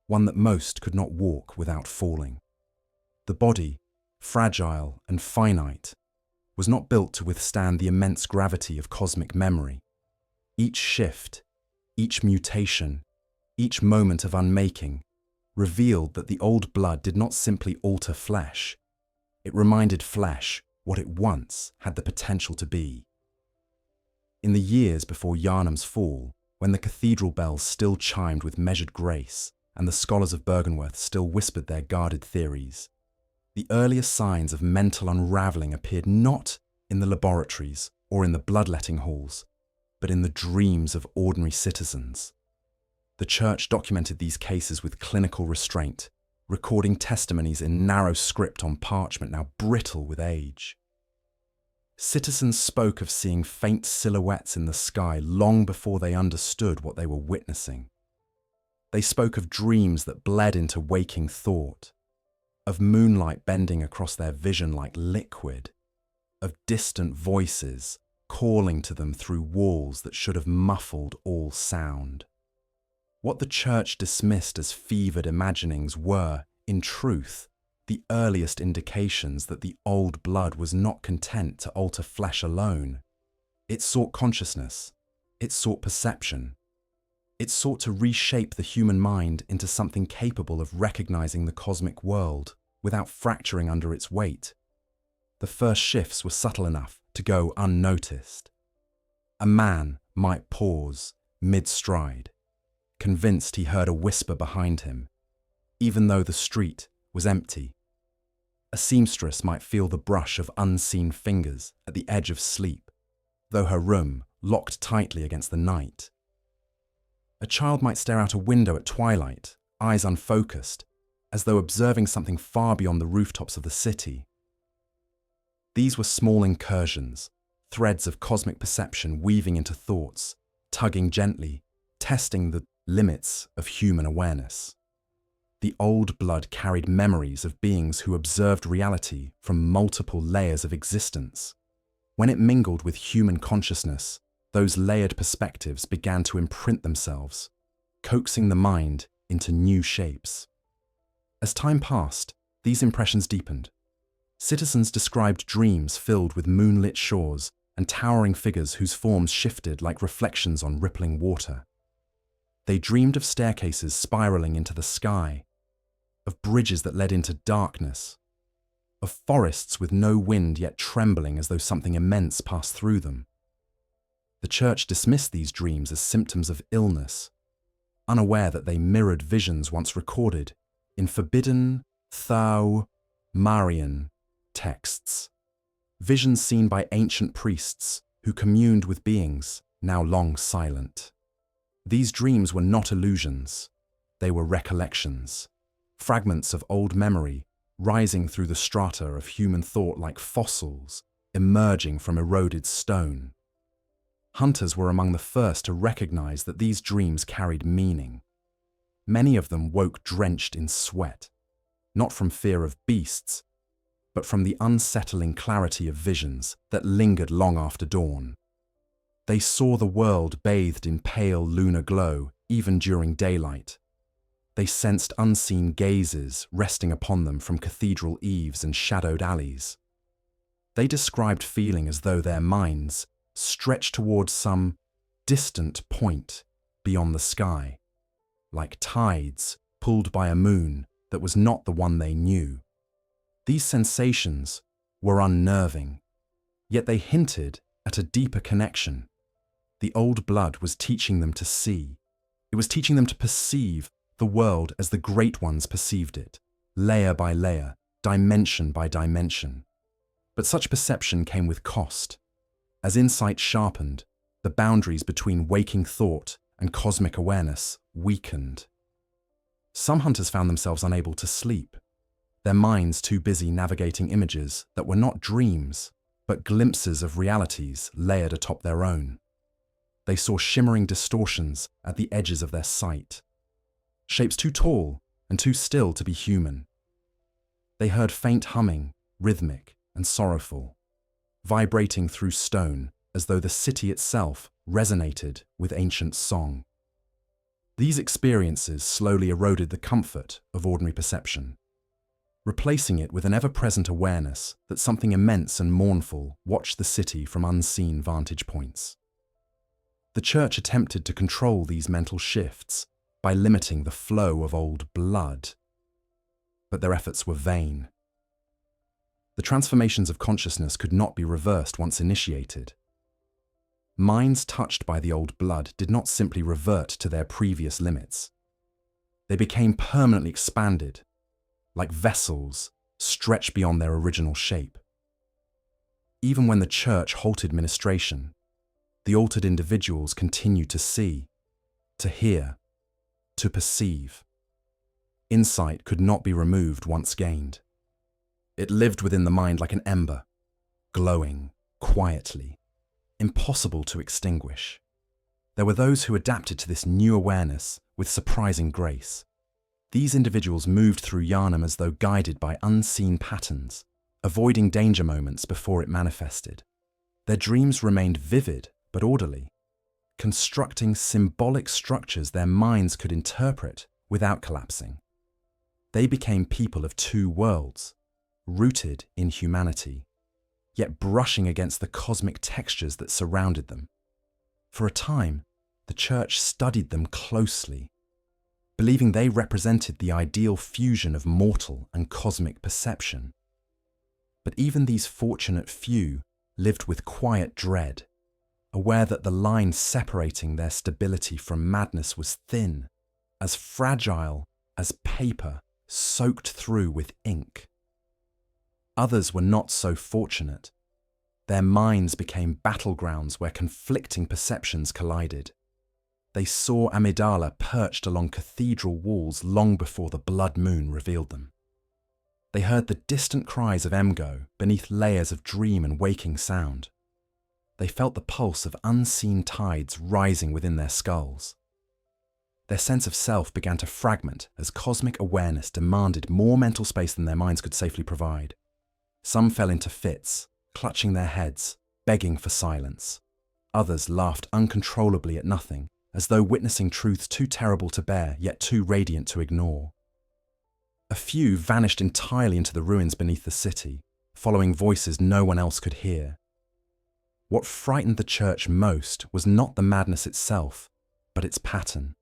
one that most could not walk without falling. The body, fragile and finite, was not built to withstand the immense gravity of cosmic memory. Each shift, each mutation, each moment of unmaking revealed that the old blood did not simply alter flesh. It reminded flesh what it once had the potential to be. In the years before Yharnam's fall, when the cathedral bells still chimed with measured grace and the scholars of Burgenworth still whispered their guarded theories, the earliest signs of mental unravelling appeared not in the laboratories or in the bloodletting halls, but in the dreams of ordinary citizens. The Church documented these cases with clinical restraint, recording testimonies in narrow script on parchment now brittle with age. Citizens spoke of seeing faint silhouettes in the sky long before they understood what they were witnessing. They spoke of dreams that bled into waking thought, of moonlight bending across their vision like liquid, of distant voices calling to them through walls that should have muffled all sound. What the Church dismissed as fevered imaginings were, in truth, the earliest indications that the old blood was not content to alter flesh alone. It sought consciousness. It sought perception. It sought to reshape the human mind into something capable of recognizing the cosmic world without fracturing under its weight. The first shifts were subtle enough to go unnoticed. A man might pause mid-stride, convinced he heard a whisper behind him, even though the street was empty. A seamstress might feel the brush of unseen fingers at the edge of sleep, though her room locked tightly against the night. A child might stare out a window at twilight, eyes unfocused, as though observing something far beyond the rooftops of the city. These were small incursions, threads of cosmic perception weaving into thoughts, tugging gently, testing the limits of human awareness. The old blood carried memories of beings who observed reality from multiple layers of existence. When it mingled with human consciousness, those layered perspectives began to imprint themselves, coaxing the mind into new shapes. As time passed, these impressions deepened. Citizens described dreams filled with moonlit shores and towering figures whose forms shifted like reflections on rippling water. They dreamed of staircases spiraling into the sky, of bridges that led into darkness, of forests with no wind yet trembling as though something immense passed through them. The Church dismissed these dreams as symptoms of illness, unaware that they mirrored visions once recorded in forbidden Marian texts, visions seen by ancient priests who communed with beings now long silent. These dreams were not illusions, they were recollections, fragments of old memory rising through the strata of human thought like fossils emerging from eroded stone. Hunters were among the first to recognize that these dreams carried meaning. Many of them woke drenched in sweat, not from fear of beasts, but from the unsettling clarity of visions that lingered long after dawn. They saw the world bathed in pale lunar glow even during daylight. They sensed unseen gazes resting upon them from cathedral eaves and shadowed alleys. They described feeling as though their minds stretched towards some distant point beyond the sky, like tides pulled by a moon that was not the one they knew. These sensations were unnerving, yet they hinted at a deeper connection. The old blood was teaching them to see. It was teaching them to perceive the world as the great ones perceived it, layer by layer, dimension by dimension. But such perception came with cost. As insight sharpened, the boundaries between waking thought and cosmic awareness weakened. Some hunters found themselves unable to sleep, their minds too busy navigating images that were not dreams, but glimpses of realities layered atop their own. They saw shimmering distortions at the edges of their sight, shapes too tall and too still to be human. They heard faint humming, rhythmic and sorrowful, vibrating through stone as though the city itself resonated with ancient song. These experiences slowly eroded the comfort of ordinary perception, replacing it with an ever-present awareness that something immense and mournful watched the city from unseen vantage points. The church attempted to control these mental shifts by limiting the flow of old blood, but their efforts were vain. The transformations of consciousness could not be reversed once initiated. Minds touched by the old blood did not simply revert to their previous limits. They became permanently expanded, like vessels stretched beyond their original shape. Even when the church halted ministration, the altered individuals continued to see, to hear, to perceive. Insight could not be removed once gained. It lived within the mind like an ember, glowing quietly, impossible to extinguish. There were those who adapted to this new awareness with surprising grace. These individuals moved through Yharnam as though guided by unseen patterns, avoiding danger moments before it manifested. Their dreams remained vivid but orderly, constructing symbolic structures their minds could interpret without collapsing. They became people of two worlds, rooted in humanity, yet brushing against the cosmic textures that surrounded them. For a time, the church studied them closely, believing they represented the ideal fusion of mortal and cosmic perception. But even these fortunate few lived with quiet dread, aware that the line separating their stability from madness was thin, as fragile as paper soaked through with ink. Others were not so fortunate. Their minds became battlegrounds where conflicting perceptions collided. They saw Amidala perched along cathedral walls long before the blood moon revealed them. They heard the distant cries of Emgo beneath layers of dream and waking sound. They felt the pulse of unseen tides rising within their skulls. Their sense of self began to fragment as cosmic awareness demanded more mental space than their minds could safely provide. Some fell into fits, clutching their heads, begging for silence. Others laughed uncontrollably at nothing, as though witnessing truths too terrible to bear, yet too radiant to ignore. A few vanished entirely into the ruins beneath the city, following voices no one else could hear. What frightened the church most was not the madness itself, but its pattern.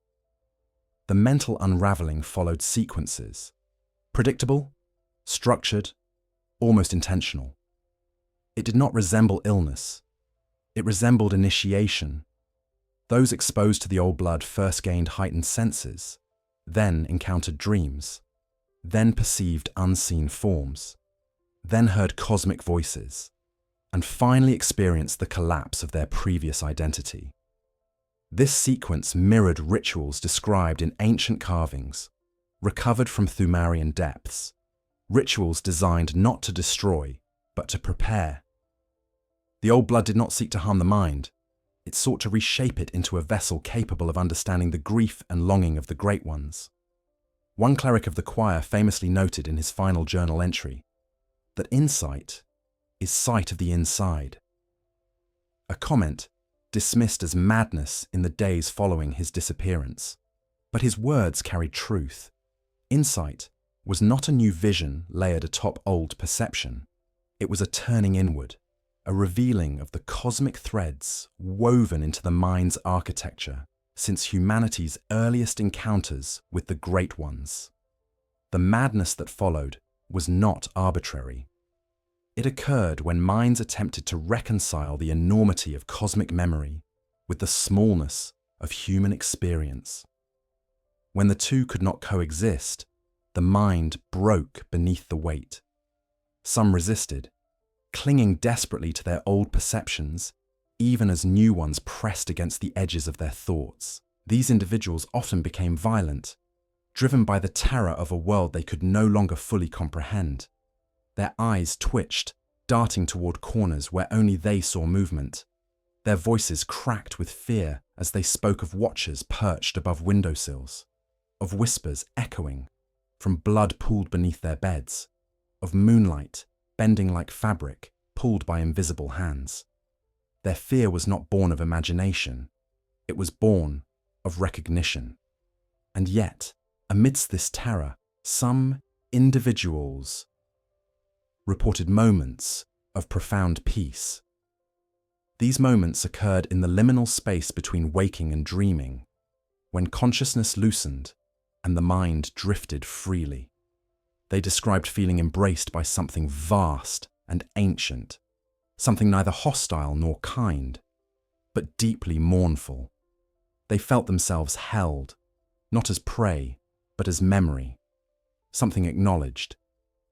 The mental unraveling followed sequences, predictable, structured, almost intentional. It did not resemble illness. It resembled initiation. Those exposed to the old blood first gained heightened senses, then encountered dreams, then perceived unseen forms, then heard cosmic voices, and finally experienced the collapse of their previous identity. This sequence mirrored rituals described in ancient carvings, recovered from Thumarian depths, rituals designed not to destroy, but to prepare. The old blood did not seek to harm the mind. It sought to reshape it into a vessel capable of understanding the grief and longing of the great ones. One cleric of the choir famously noted in his final journal entry that insight is sight of the inside, a comment dismissed as madness in the days following his disappearance. But his words carried truth. Insight was not a new vision layered atop old perception. It was a turning inward, a revealing of the cosmic threads woven into the mind's architecture since humanity's earliest encounters with the Great Ones. The madness that followed was not arbitrary. It occurred when minds attempted to reconcile the enormity of cosmic memory with the smallness of human experience. When the two could not coexist, the mind broke beneath the weight. Some resisted, clinging desperately to their old perceptions, even as new ones pressed against the edges of their thoughts. These individuals often became violent, driven by the terror of a world they could no longer fully comprehend. Their eyes twitched, darting toward corners where only they saw movement. Their voices cracked with fear as they spoke of watchers perched above windowsills, of whispers echoing from blood pooled beneath their beds, of moonlight bending like fabric pulled by invisible hands. Their fear was not born of imagination, it was born of recognition. And yet, amidst this terror, some individuals reported moments of profound peace. These moments occurred in the liminal space between waking and dreaming, when consciousness loosened and the mind drifted freely. They described feeling embraced by something vast and ancient, something neither hostile nor kind, but deeply mournful. They felt themselves held, not as prey, but as memory, something acknowledged,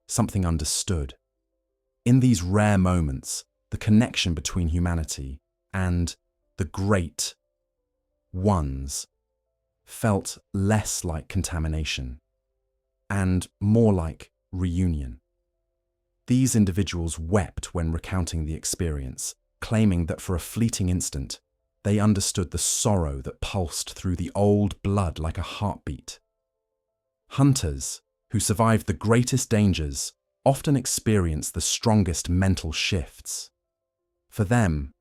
something understood. In these rare moments, the connection between humanity and the great ones felt less like contamination and more like reunion. These individuals wept when recounting the experience, claiming that for a fleeting instant, they understood the sorrow that pulsed through the old blood like a heartbeat. Hunters, who survived the greatest dangers, often experience the strongest mental shifts. For them,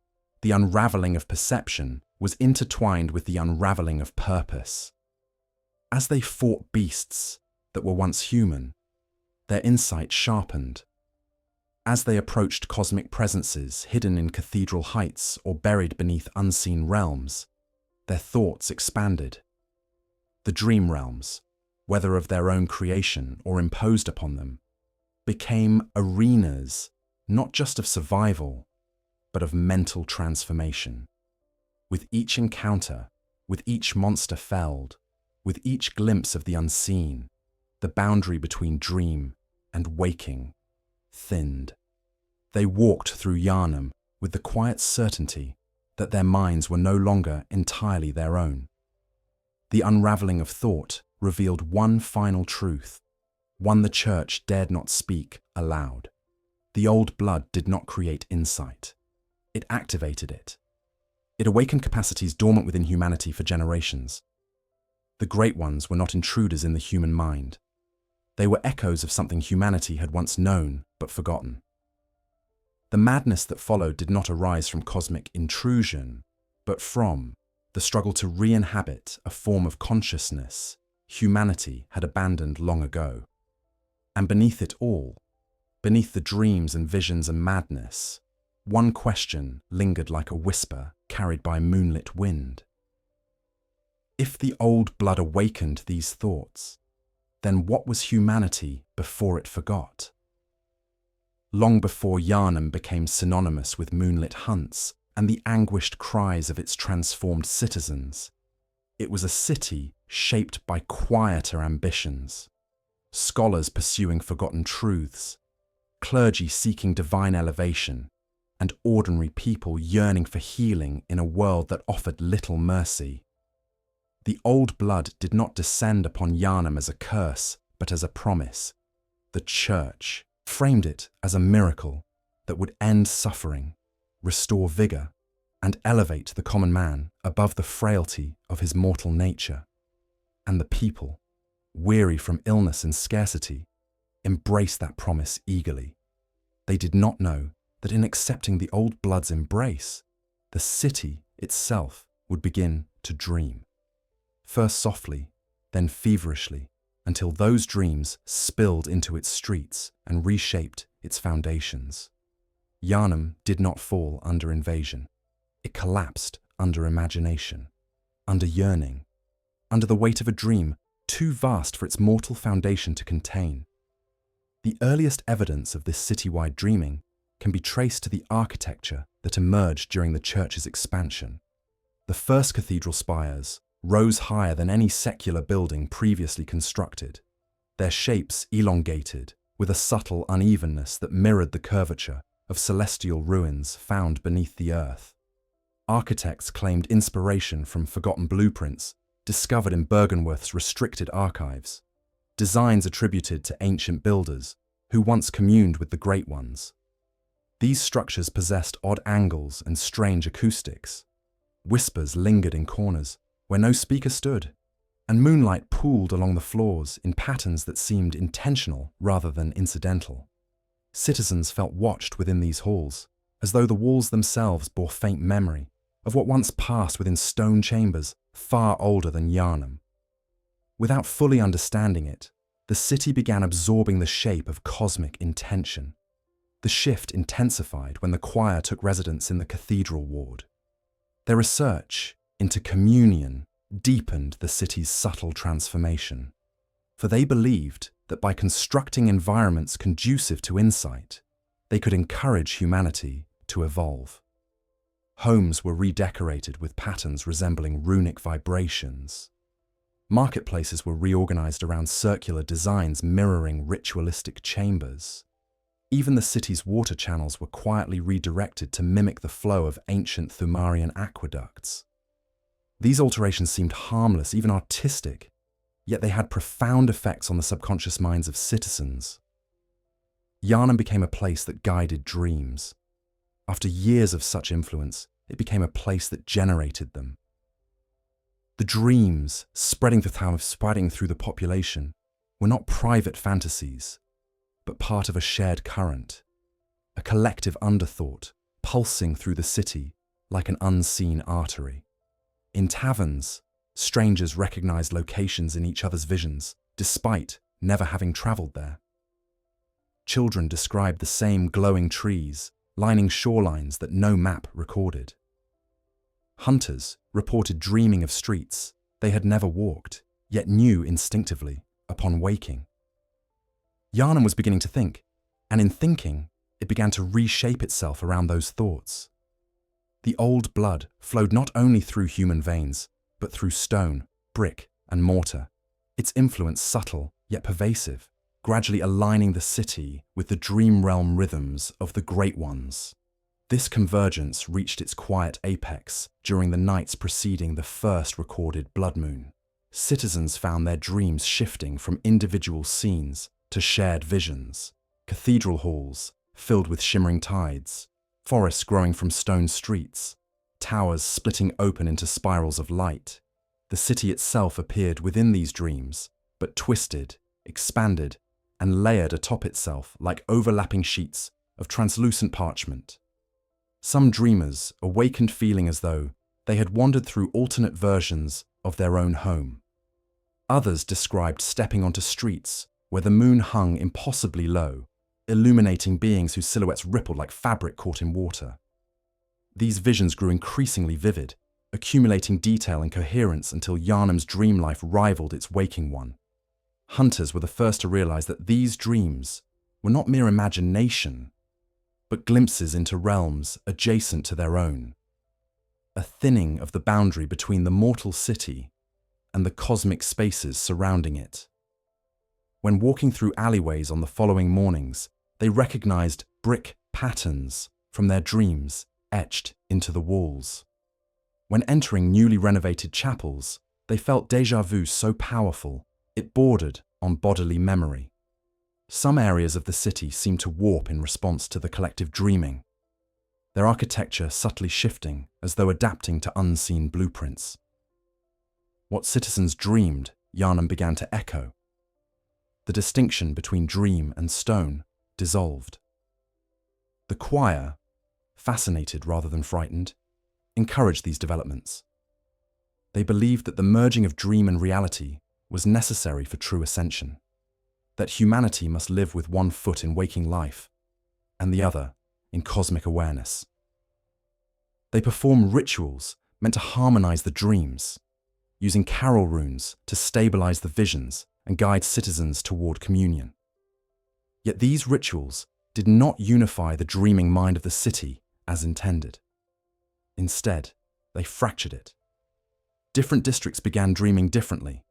the unraveling of perception was intertwined with the unraveling of purpose. As they fought beasts that were once human, their insight sharpened. As they approached cosmic presences hidden in cathedral heights or buried beneath unseen realms, their thoughts expanded. The dream realms, whether of their own creation or imposed upon them, became arenas not just of survival, but of mental transformation. With each encounter, with each monster felled, with each glimpse of the unseen, the boundary between dream and waking thinned. They walked through Yharnam with the quiet certainty that their minds were no longer entirely their own. The unraveling of thought revealed one final truth, one the church dared not speak aloud. The old blood did not create insight. It activated it. It awakened capacities dormant within humanity for generations. The great ones were not intruders in the human mind. They were echoes of something humanity had once known but forgotten. The madness that followed did not arise from cosmic intrusion, but from the struggle to re-inhabit a form of consciousness humanity had abandoned long ago. And beneath it all, beneath the dreams and visions and madness, one question lingered like a whisper carried by moonlit wind. If the old blood awakened these thoughts, then what was humanity before it forgot? Long before Yharnam became synonymous with moonlit hunts and the anguished cries of its transformed citizens, it was a city shaped by quieter ambitions, scholars pursuing forgotten truths, clergy seeking divine elevation, and ordinary people yearning for healing in a world that offered little mercy. The old blood did not descend upon Yharnam as a curse, but as a promise. The church framed it as a miracle that would end suffering, restore vigor, and elevate the common man above the frailty of his mortal nature. And the people, weary from illness and scarcity, embraced that promise eagerly. They did not know that in accepting the old blood's embrace, the city itself would begin to dream. First softly, then feverishly, until those dreams spilled into its streets and reshaped its foundations. Yharnam did not fall under invasion. It collapsed under imagination, under yearning, under the weight of a dream too vast for its mortal foundation to contain. The earliest evidence of this citywide dreaming can be traced to the architecture that emerged during the church's expansion. The first cathedral spires rose higher than any secular building previously constructed, their shapes elongated with a subtle unevenness that mirrored the curvature of celestial ruins found beneath the earth. Architects claimed inspiration from forgotten blueprints discovered in Burgenworth's restricted archives, designs attributed to ancient builders who once communed with the Great Ones. These structures possessed odd angles and strange acoustics. Whispers lingered in corners where no speaker stood, and moonlight pooled along the floors in patterns that seemed intentional rather than incidental. Citizens felt watched within these halls, as though the walls themselves bore faint memory of what once passed within stone chambers far older than Yharnam. Without fully understanding it, the city began absorbing the shape of cosmic intention. The shift intensified when the choir took residence in the cathedral ward. Their research into communion deepened the city's subtle transformation, for they believed that by constructing environments conducive to insight, they could encourage humanity to evolve. Homes were redecorated with patterns resembling runic vibrations. Marketplaces were reorganized around circular designs mirroring ritualistic chambers. Even the city's water channels were quietly redirected to mimic the flow of ancient Thumarian aqueducts. These alterations seemed harmless, even artistic, yet they had profound effects on the subconscious minds of citizens. Yharnam became a place that guided dreams. After years of such influence, it became a place that generated them. The dreams spreading through the population were not private fantasies, but part of a shared current, a collective underthought pulsing through the city like an unseen artery. In taverns, strangers recognized locations in each other's visions, despite never having traveled there. Children described the same glowing trees lining shorelines that no map recorded. Hunters reported dreaming of streets they had never walked, yet knew instinctively upon waking. Yharnam was beginning to think, and in thinking, it began to reshape itself around those thoughts. The old blood flowed not only through human veins, but through stone, brick, and mortar, its influence subtle yet pervasive, gradually aligning the city with the dream realm rhythms of the Great Ones. This convergence reached its quiet apex during the nights preceding the first recorded blood moon. Citizens found their dreams shifting from individual scenes to shared visions, cathedral halls filled with shimmering tides, forests growing from stone streets, towers splitting open into spirals of light. The city itself appeared within these dreams, but twisted, expanded, and layered atop itself like overlapping sheets of translucent parchment. Some dreamers awakened feeling as though they had wandered through alternate versions of their own home. Others described stepping onto streets where the moon hung impossibly low, illuminating beings whose silhouettes rippled like fabric caught in water. These visions grew increasingly vivid, accumulating detail and coherence until Yharnam's dream life rivaled its waking one. Hunters were the first to realize that these dreams were not mere imagination, but glimpses into realms adjacent to their own, a thinning of the boundary between the mortal city and the cosmic spaces surrounding it. When walking through alleyways on the following mornings, they recognized brick patterns from their dreams etched into the walls. When entering newly renovated chapels, they felt déjà vu so powerful it bordered on bodily memory. Some areas of the city seemed to warp in response to the collective dreaming, their architecture subtly shifting as though adapting to unseen blueprints. What citizens dreamed, Yharnam began to echo. The distinction between dream and stone dissolved. The choir, fascinated rather than frightened, encouraged these developments. They believed that the merging of dream and reality was necessary for true ascension, that humanity must live with one foot in waking life and the other in cosmic awareness. They perform rituals meant to harmonize the dreams, using carol runes to stabilize the visions and guide citizens toward communion. Yet these rituals did not unify the dreaming mind of the city as intended. Instead, they fractured it. Different districts began dreaming differently.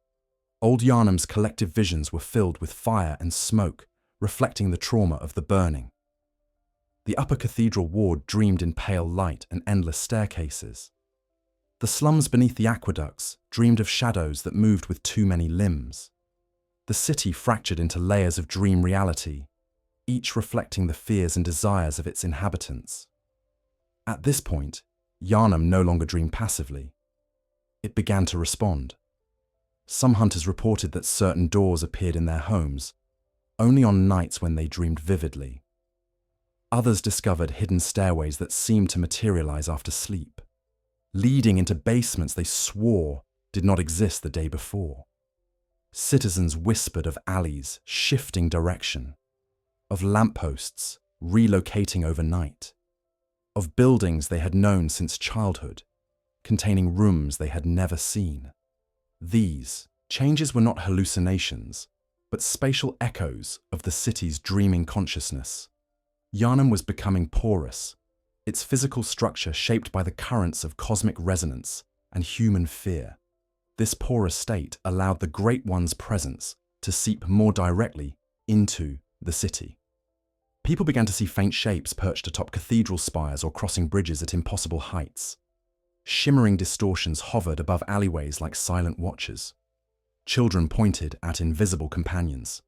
Old Yharnam's collective visions were filled with fire and smoke, reflecting the trauma of the burning. The upper cathedral ward dreamed in pale light and endless staircases. The slums beneath the aqueducts dreamed of shadows that moved with too many limbs. The city fractured into layers of dream reality, each reflecting the fears and desires of its inhabitants. At this point, Yharnam no longer dreamed passively. It began to respond. Some hunters reported that certain doors appeared in their homes, only on nights when they dreamed vividly. Others discovered hidden stairways that seemed to materialize after sleep, leading into basements they swore did not exist the day before. Citizens whispered of alleys shifting direction, of lampposts relocating overnight, of buildings they had known since childhood, containing rooms they had never seen. These changes were not hallucinations, but spatial echoes of the city's dreaming consciousness. Yharnam was becoming porous, its physical structure shaped by the currents of cosmic resonance and human fear. This porous state allowed the Great One's presence to seep more directly into the city. People began to see faint shapes perched atop cathedral spires or crossing bridges at impossible heights. Shimmering distortions hovered above alleyways like silent watchers. Children pointed at invisible companions.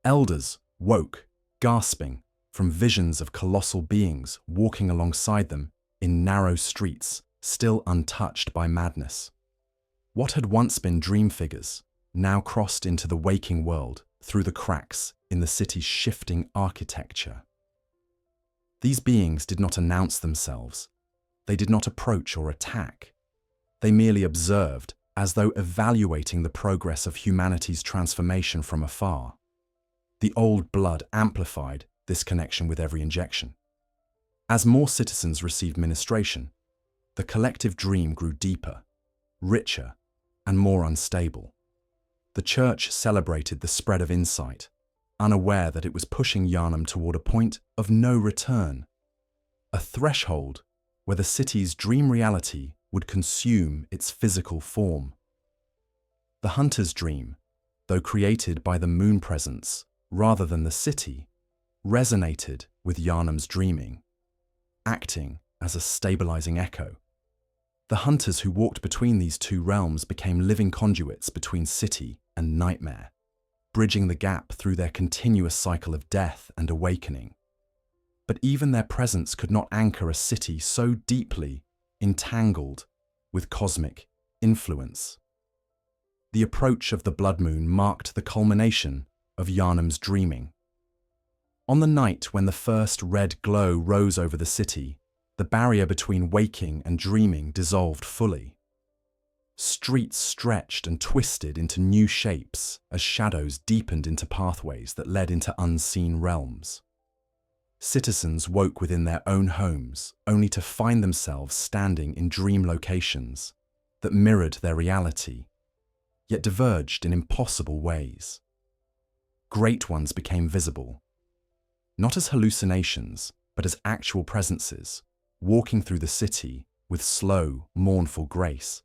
Elders woke, gasping, from visions of colossal beings walking alongside them in narrow streets, still untouched by madness. What had once been dream figures now crossed into the waking world through the cracks in the city's shifting architecture. These beings did not announce themselves. They did not approach or attack. They merely observed, as though evaluating the progress of humanity's transformation from afar. The old blood amplified this connection with every injection. As more citizens received ministration, the collective dream grew deeper, richer, and more unstable. The church celebrated the spread of insight, unaware that it was pushing Yharnam toward a point of no return, a threshold where the city's dream reality would consume its physical form. The hunter's dream, though created by the moon presence rather than the city, resonated with Yharnam's dreaming, acting as a stabilizing echo. The hunters who walked between these two realms became living conduits between city and nightmare, bridging the gap through their continuous cycle of death and awakening. But even their presence could not anchor a city so deeply entangled with cosmic influence. The approach of the blood moon marked the culmination of Yharnam's dreaming. On the night when the first red glow rose over the city, the barrier between waking and dreaming dissolved fully. Streets stretched and twisted into new shapes as shadows deepened into pathways that led into unseen realms. Citizens woke within their own homes, only to find themselves standing in dream locations that mirrored their reality, yet diverged in impossible ways. Great Ones became visible, not as hallucinations, but as actual presences, walking through the city with slow, mournful grace.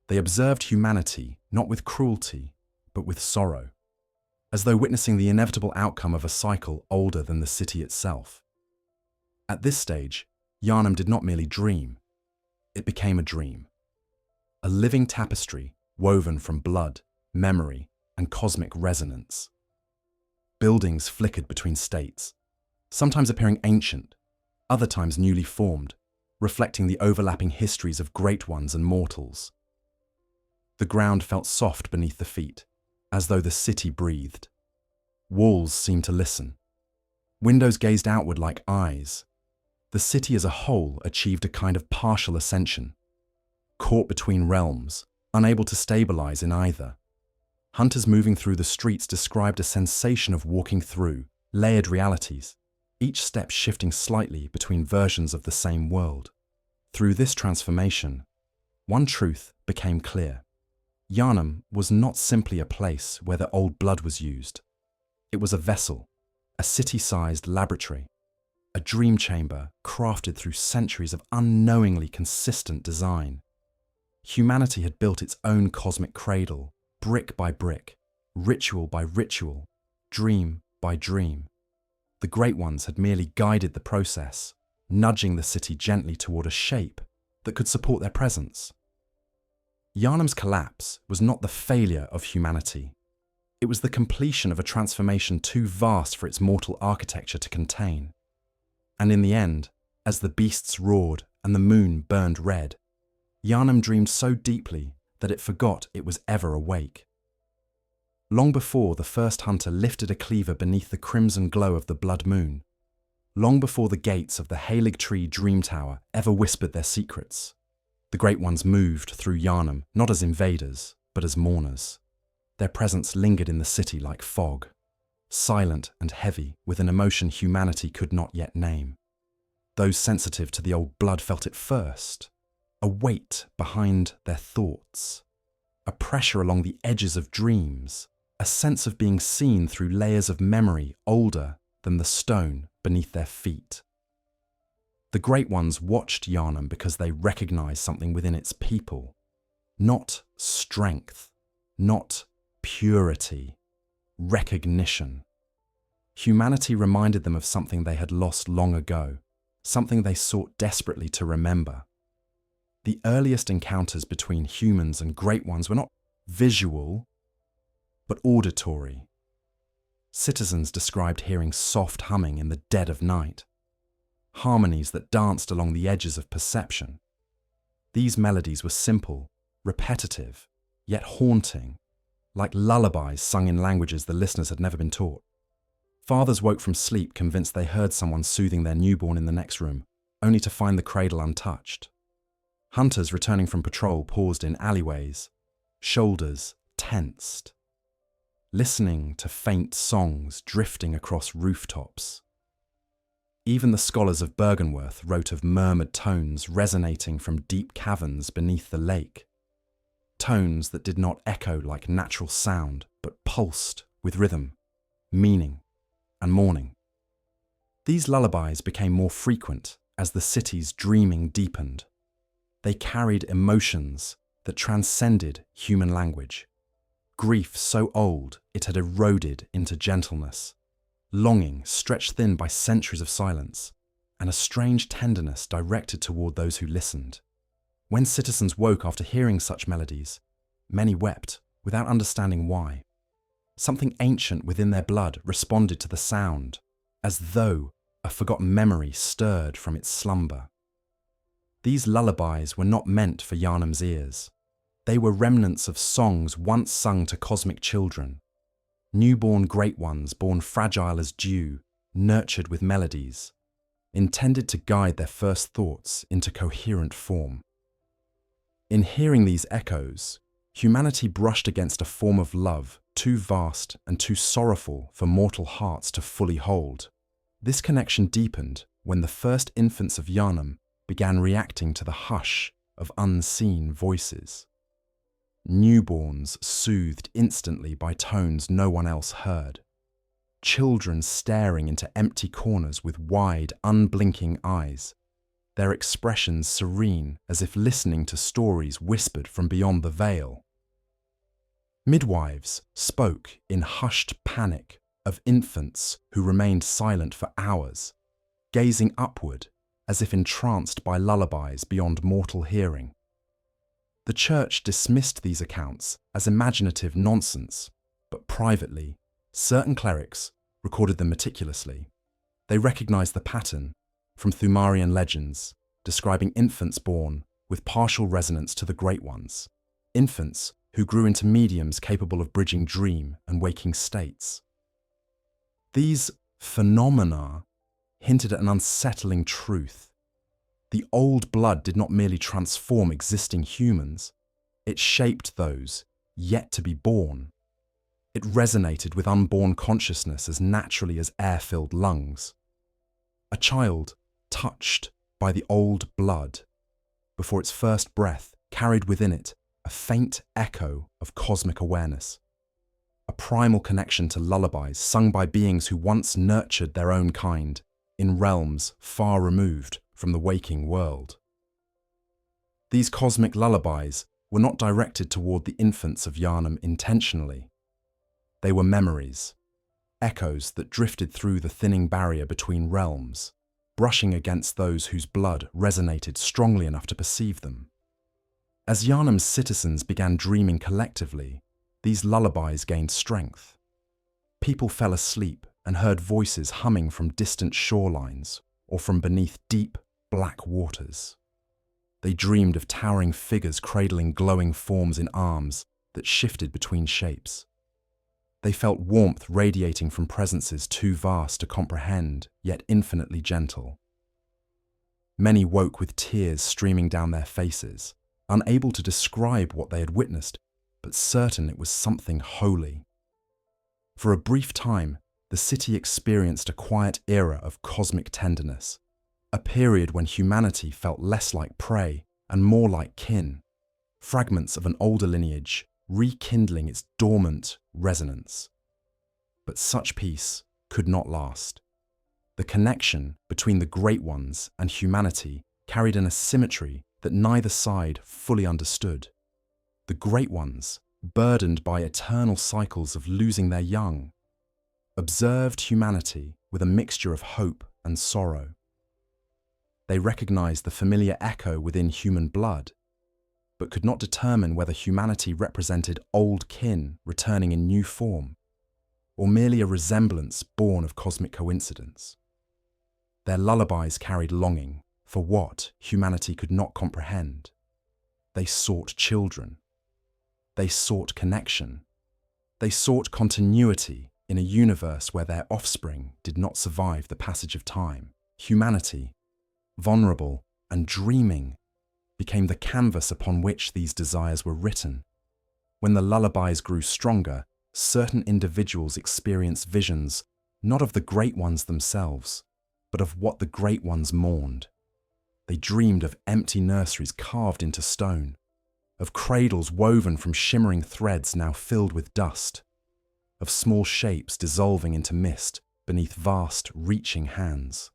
They observed humanity not with cruelty, but with sorrow, as though witnessing the inevitable outcome of a cycle older than the city itself. At this stage, Yharnam did not merely dream. It became a dream. A living tapestry woven from blood, memory, and cosmic resonance. Buildings flickered between states, sometimes appearing ancient, other times newly formed, reflecting the overlapping histories of great ones and mortals. The ground felt soft beneath the feet, as though the city breathed. Walls seemed to listen. Windows gazed outward like eyes. The city as a whole achieved a kind of partial ascension, caught between realms, unable to stabilize in either. Hunters moving through the streets described a sensation of walking through layered realities, each step shifting slightly between versions of the same world. Through this transformation, one truth became clear. Yharnam was not simply a place where the old blood was used. It was a vessel, a city-sized laboratory, a dream chamber crafted through centuries of unknowingly consistent design. Humanity had built its own cosmic cradle, brick by brick, ritual by ritual, dream by dream. The Great Ones had merely guided the process, nudging the city gently toward a shape that could support their presence. Yharnam's collapse was not the failure of humanity. It was the completion of a transformation too vast for its mortal architecture to contain. And in the end, as the beasts roared and the moon burned red, Yharnam dreamed so deeply that it forgot it was ever awake. Long before the first hunter lifted a cleaver beneath the crimson glow of the blood moon, long before the gates of the Halig Tree Dream Tower ever whispered their secrets. The Great Ones moved through Yharnam not as invaders, but as mourners. Their presence lingered in the city like fog, silent and heavy with an emotion humanity could not yet name. Those sensitive to the old blood felt it first, a weight behind their thoughts, a pressure along the edges of dreams, a sense of being seen through layers of memory older than the stone beneath their feet. The Great Ones watched Yharnam because they recognized something within its people. Not strength, not purity, recognition. Humanity reminded them of something they had lost long ago, something they sought desperately to remember. The earliest encounters between humans and Great Ones were not visual, but auditory. Citizens described hearing soft humming in the dead of night, harmonies that danced along the edges of perception. These melodies were simple, repetitive, yet haunting, like lullabies sung in languages the listeners had never been taught. Fathers woke from sleep convinced they heard someone soothing their newborn in the next room, only to find the cradle untouched. Hunters returning from patrol paused in alleyways, shoulders tensed, listening to faint songs drifting across rooftops. Even the scholars of Burgenworth wrote of murmured tones resonating from deep caverns beneath the lake, tones that did not echo like natural sound, but pulsed with rhythm, meaning, and mourning. These lullabies became more frequent as the city's dreaming deepened. They carried emotions that transcended human language. Grief so old it had eroded into gentleness, longing stretched thin by centuries of silence, and a strange tenderness directed toward those who listened. When citizens woke after hearing such melodies, many wept without understanding why. Something ancient within their blood responded to the sound, as though a forgotten memory stirred from its slumber. These lullabies were not meant for Yharnam's ears. They were remnants of songs once sung to cosmic children, newborn Great Ones born fragile as dew, nurtured with melodies, intended to guide their first thoughts into coherent form. In hearing these echoes, humanity brushed against a form of love too vast and too sorrowful for mortal hearts to fully hold. This connection deepened when the first infants of Yharnam began reacting to the hush of unseen voices. Newborns soothed instantly by tones no one else heard. Children staring into empty corners with wide, unblinking eyes, their expressions serene as if listening to stories whispered from beyond the veil. Midwives spoke in hushed panic of infants who remained silent for hours, gazing upward as if entranced by lullabies beyond mortal hearing. The church dismissed these accounts as imaginative nonsense, but privately, certain clerics recorded them meticulously. They recognized the pattern from Thumarian legends describing infants born with partial resonance to the Great Ones, infants who grew into mediums capable of bridging dream and waking states. These phenomena hinted at an unsettling truth. The old blood did not merely transform existing humans, it shaped those yet to be born. It resonated with unborn consciousness as naturally as air-filled lungs. A child touched by the old blood, before its first breath, carried within it a faint echo of cosmic awareness, a primal connection to lullabies sung by beings who once nurtured their own kind in realms far removed from the waking world. These cosmic lullabies were not directed toward the infants of Yharnam intentionally. They were memories, echoes that drifted through the thinning barrier between realms, brushing against those whose blood resonated strongly enough to perceive them. As Yharnam's citizens began dreaming collectively, these lullabies gained strength. People fell asleep and heard voices humming from distant shorelines or from beneath deep, black waters. They dreamed of towering figures cradling glowing forms in arms that shifted between shapes. They felt warmth radiating from presences too vast to comprehend, yet infinitely gentle. Many woke with tears streaming down their faces, unable to describe what they had witnessed, but certain it was something holy. For a brief time, the city experienced a quiet era of cosmic tenderness, a period when humanity felt less like prey and more like kin, fragments of an older lineage rekindling its dormant resonance. But such peace could not last. The connection between the Great Ones and humanity carried an asymmetry that neither side fully understood. The Great Ones, burdened by eternal cycles of losing their young, observed humanity with a mixture of hope and sorrow. They recognized the familiar echo within human blood, but could not determine whether humanity represented old kin returning in new form, or merely a resemblance born of cosmic coincidence. Their lullabies carried longing for what humanity could not comprehend. They sought children. They sought connection. They sought continuity in a universe where their offspring did not survive the passage of time. Humanity, vulnerable and dreaming, became the canvas upon which these desires were written. When the lullabies grew stronger, certain individuals experienced visions not of the Great Ones themselves, but of what the Great Ones mourned. They dreamed of empty nurseries carved into stone, of cradles woven from shimmering threads now filled with dust, of small shapes dissolving into mist beneath vast, reaching hands.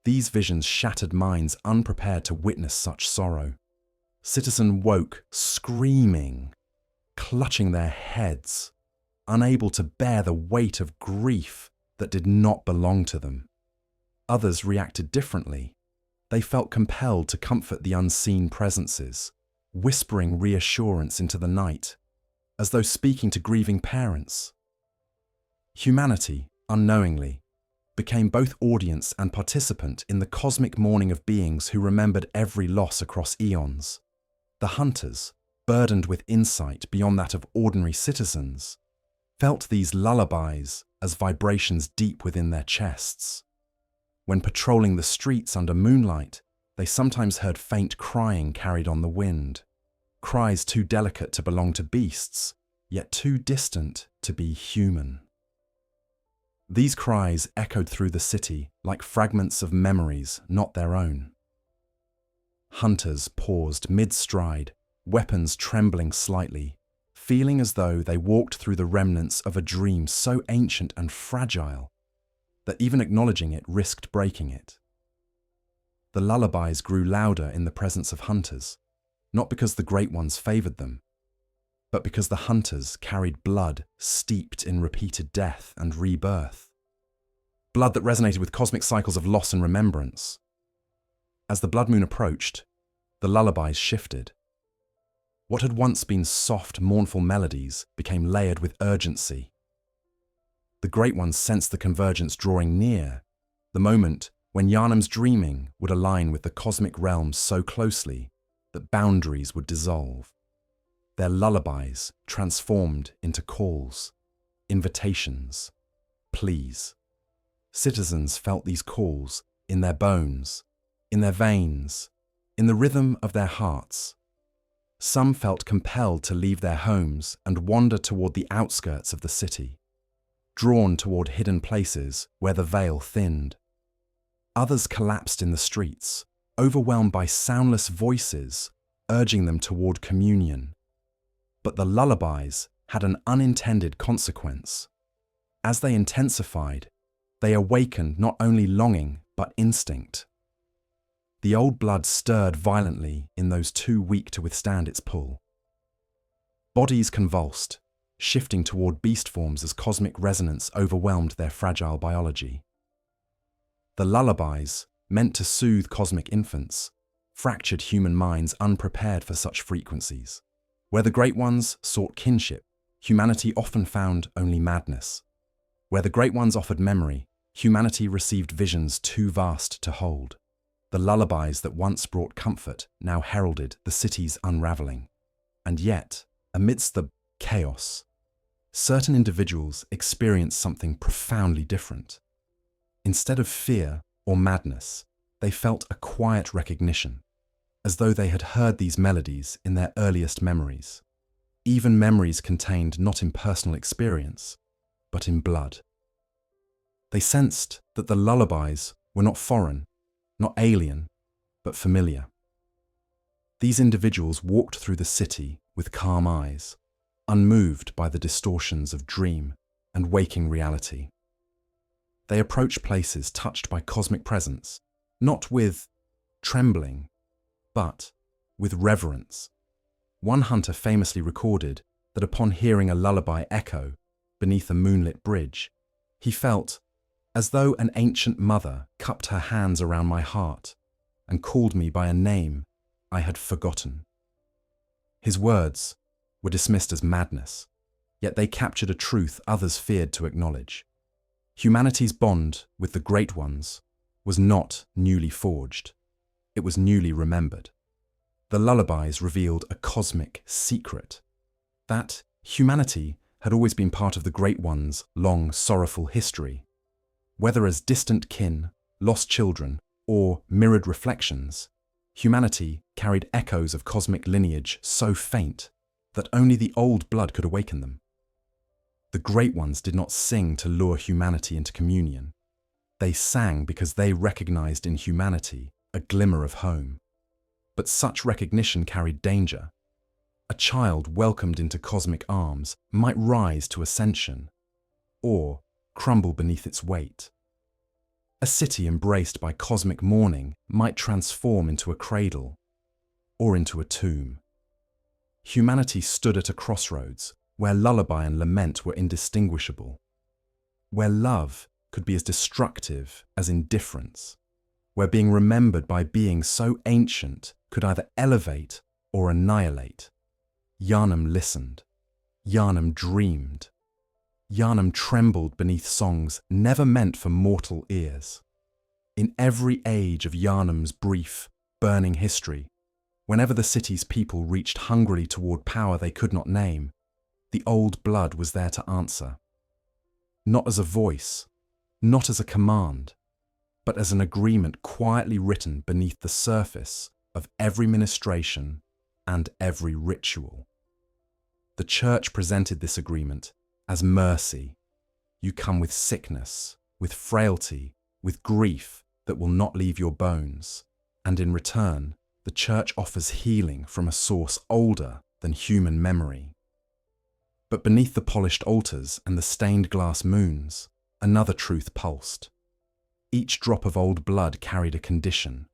These visions shattered minds unprepared to witness such sorrow. Citizens woke, screaming, clutching their heads, unable to bear the weight of grief that did not belong to them. Others reacted differently. They felt compelled to comfort the unseen presences, whispering reassurance into the night, as though speaking to grieving parents. Humanity, unknowingly, became both audience and participant in the cosmic mourning of beings who remembered every loss across eons. The hunters, burdened with insight beyond that of ordinary citizens, felt these lullabies as vibrations deep within their chests. When patrolling the streets under moonlight, they sometimes heard faint crying carried on the wind, cries too delicate to belong to beasts, yet too distant to be human. These cries echoed through the city like fragments of memories not their own. Hunters paused mid-stride, weapons trembling slightly, feeling as though they walked through the remnants of a dream so ancient and fragile that even acknowledging it risked breaking it. The lullabies grew louder in the presence of hunters, not because the Great Ones favored them, but because the hunters carried blood steeped in repeated death and rebirth. Blood that resonated with cosmic cycles of loss and remembrance. As the blood moon approached, the lullabies shifted. What had once been soft, mournful melodies became layered with urgency. The Great Ones sensed the convergence drawing near, the moment when Yharnam's dreaming would align with the cosmic realms so closely that boundaries would dissolve. Their lullabies transformed into calls, invitations, pleas. Citizens felt these calls in their bones, in their veins, in the rhythm of their hearts. Some felt compelled to leave their homes and wander toward the outskirts of the city, drawn toward hidden places where the veil thinned. Others collapsed in the streets, overwhelmed by soundless voices urging them toward communion. But the lullabies had an unintended consequence. As they intensified, they awakened not only longing but instinct. The old blood stirred violently in those too weak to withstand its pull. Bodies convulsed, shifting toward beast forms as cosmic resonance overwhelmed their fragile biology. The lullabies, meant to soothe cosmic infants, fractured human minds unprepared for such frequencies. Where the Great Ones sought kinship, humanity often found only madness. Where the Great Ones offered memory, humanity received visions too vast to hold. The lullabies that once brought comfort now heralded the city's unraveling. And yet, amidst the chaos, certain individuals experienced something profoundly different. Instead of fear or madness, they felt a quiet recognition, as though they had heard these melodies in their earliest memories, even memories contained not in personal experience, but in blood. They sensed that the lullabies were not foreign, not alien, but familiar. These individuals walked through the city with calm eyes, unmoved by the distortions of dream and waking reality. They approached places touched by cosmic presence, not with trembling, but with reverence. One hunter famously recorded that upon hearing a lullaby echo beneath a moonlit bridge, he felt as though an ancient mother cupped her hands around my heart and called me by a name I had forgotten. His words were dismissed as madness, yet they captured a truth others feared to acknowledge. Humanity's bond with the Great Ones was not newly forged, it was newly remembered. The lullabies revealed a cosmic secret, that humanity had always been part of the Great One's long, sorrowful history. Whether as distant kin, lost children, or mirrored reflections, humanity carried echoes of cosmic lineage so faint that only the old blood could awaken them. The Great Ones did not sing to lure humanity into communion. They sang because they recognized in humanity a glimmer of home. But such recognition carried danger. A child welcomed into cosmic arms might rise to ascension, or crumble beneath its weight. A city embraced by cosmic mourning might transform into a cradle, or into a tomb. Humanity stood at a crossroads where lullaby and lament were indistinguishable, where love could be as destructive as indifference, where being remembered by beings so ancient could either elevate or annihilate. Yharnam listened. Yharnam dreamed. Yharnam trembled beneath songs never meant for mortal ears. In every age of Yharnam's brief, burning history, whenever the city's people reached hungrily toward power they could not name, the old blood was there to answer. Not as a voice, not as a command, but as an agreement quietly written beneath the surface of every ministration and every ritual. The church presented this agreement as mercy. You come with sickness, with frailty, with grief that will not leave your bones, and in return, the church offers healing from a source older than human memory. But beneath the polished altars and the stained glass moons, another truth pulsed. Each drop of old blood carried a condition,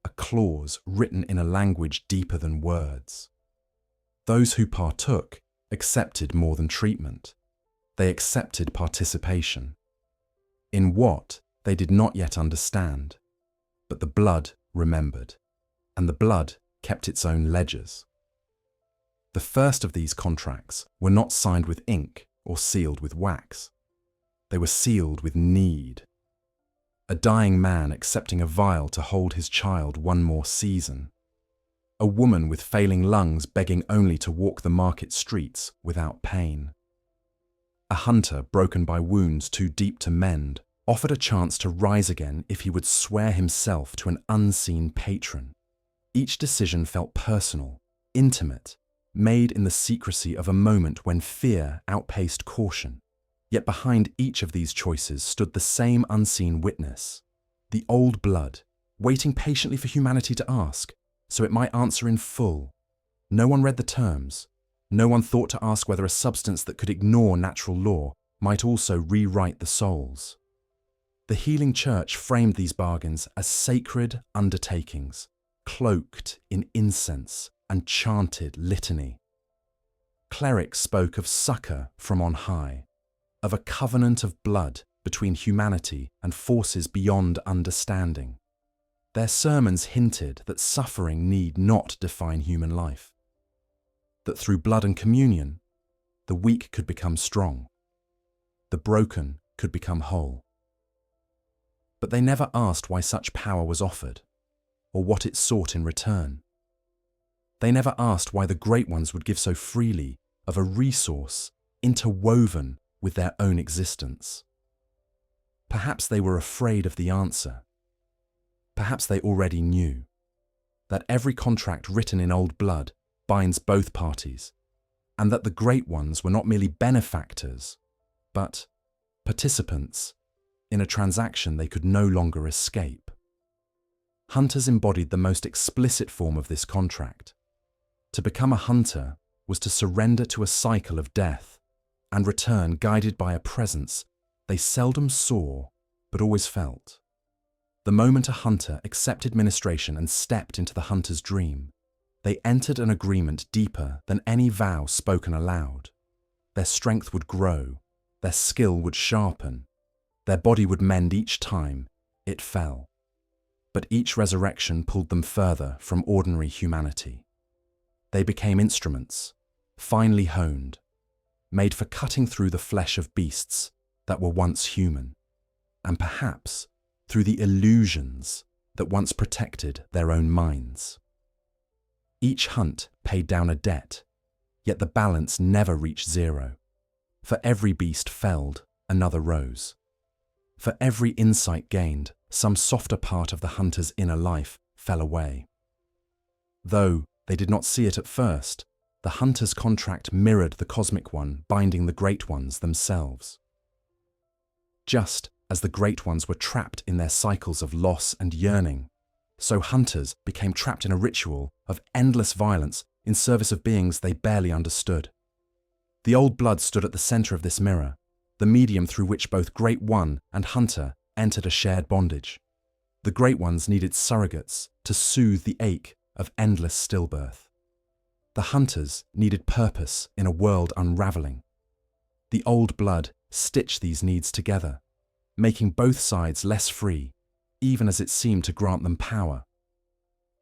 a clause written in a language deeper than words. Those who partook accepted more than treatment. They accepted participation. In what they did not yet understand, but the blood remembered, and the blood kept its own ledgers. The first of these contracts were not signed with ink or sealed with wax. They were sealed with need. A dying man accepting a vial to hold his child one more season. A woman with failing lungs begging only to walk the market streets without pain. A hunter broken by wounds too deep to mend offered a chance to rise again if he would swear himself to an unseen patron. Each decision felt personal, intimate, made in the secrecy of a moment when fear outpaced caution. Yet behind each of these choices stood the same unseen witness, the old blood, waiting patiently for humanity to ask, so it might answer in full. No one read the terms. No one thought to ask whether a substance that could ignore natural law might also rewrite the souls. The healing church framed these bargains as sacred undertakings, cloaked in incense and chanted litany. Clerics spoke of succor from on high, of a covenant of blood between humanity and forces beyond understanding. Their sermons hinted that suffering need not define human life, that through blood and communion, the weak could become strong, the broken could become whole. But they never asked why such power was offered, or what it sought in return. They never asked why the Great Ones would give so freely of a resource interwoven with their own existence. Perhaps they were afraid of the answer. Perhaps they already knew that every contract written in old blood binds both parties, and that the great ones were not merely benefactors, but participants in a transaction they could no longer escape. Hunters embodied the most explicit form of this contract. To become a hunter was to surrender to a cycle of death and return guided by a presence they seldom saw but always felt. The moment a hunter accepted ministration and stepped into the hunter's dream, they entered an agreement deeper than any vow spoken aloud. Their strength would grow, their skill would sharpen, their body would mend each time it fell. But each resurrection pulled them further from ordinary humanity. They became instruments, finely honed, made for cutting through the flesh of beasts that were once human, and perhaps through the illusions that once protected their own minds. Each hunt paid down a debt, yet the balance never reached zero. For every beast felled, another rose. For every insight gained, some softer part of the hunter's inner life fell away. Though they did not see it at first, the hunter's contract mirrored the cosmic one binding the great ones themselves. Just as the great ones were trapped in their cycles of loss and yearning, so hunters became trapped in a ritual of endless violence in service of beings they barely understood. The old blood stood at the center of this mirror, the medium through which both Great One and Hunter entered a shared bondage. The Great Ones needed surrogates to soothe the ache of endless stillbirth. The Hunters needed purpose in a world unraveling. The old blood stitched these needs together, making both sides less free, even as it seemed to grant them power.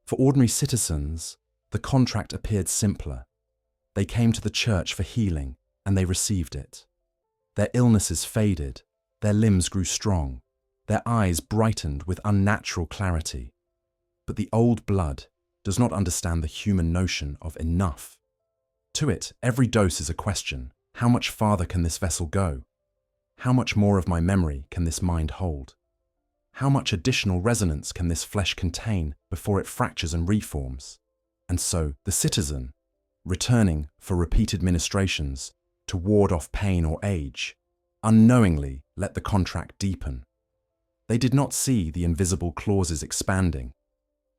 For ordinary citizens, the contract appeared simpler. They came to the church for healing, and they received it. Their illnesses faded, their limbs grew strong, their eyes brightened with unnatural clarity. But the old blood does not understand the human notion of enough. To it, every dose is a question. How much farther can this vessel go? How much more of my memory can this mind hold? How much additional resonance can this flesh contain before it fractures and reforms? And so, the citizen, returning for repeated ministrations to ward off pain or age, unknowingly let the contract deepen. They did not see the invisible clauses expanding,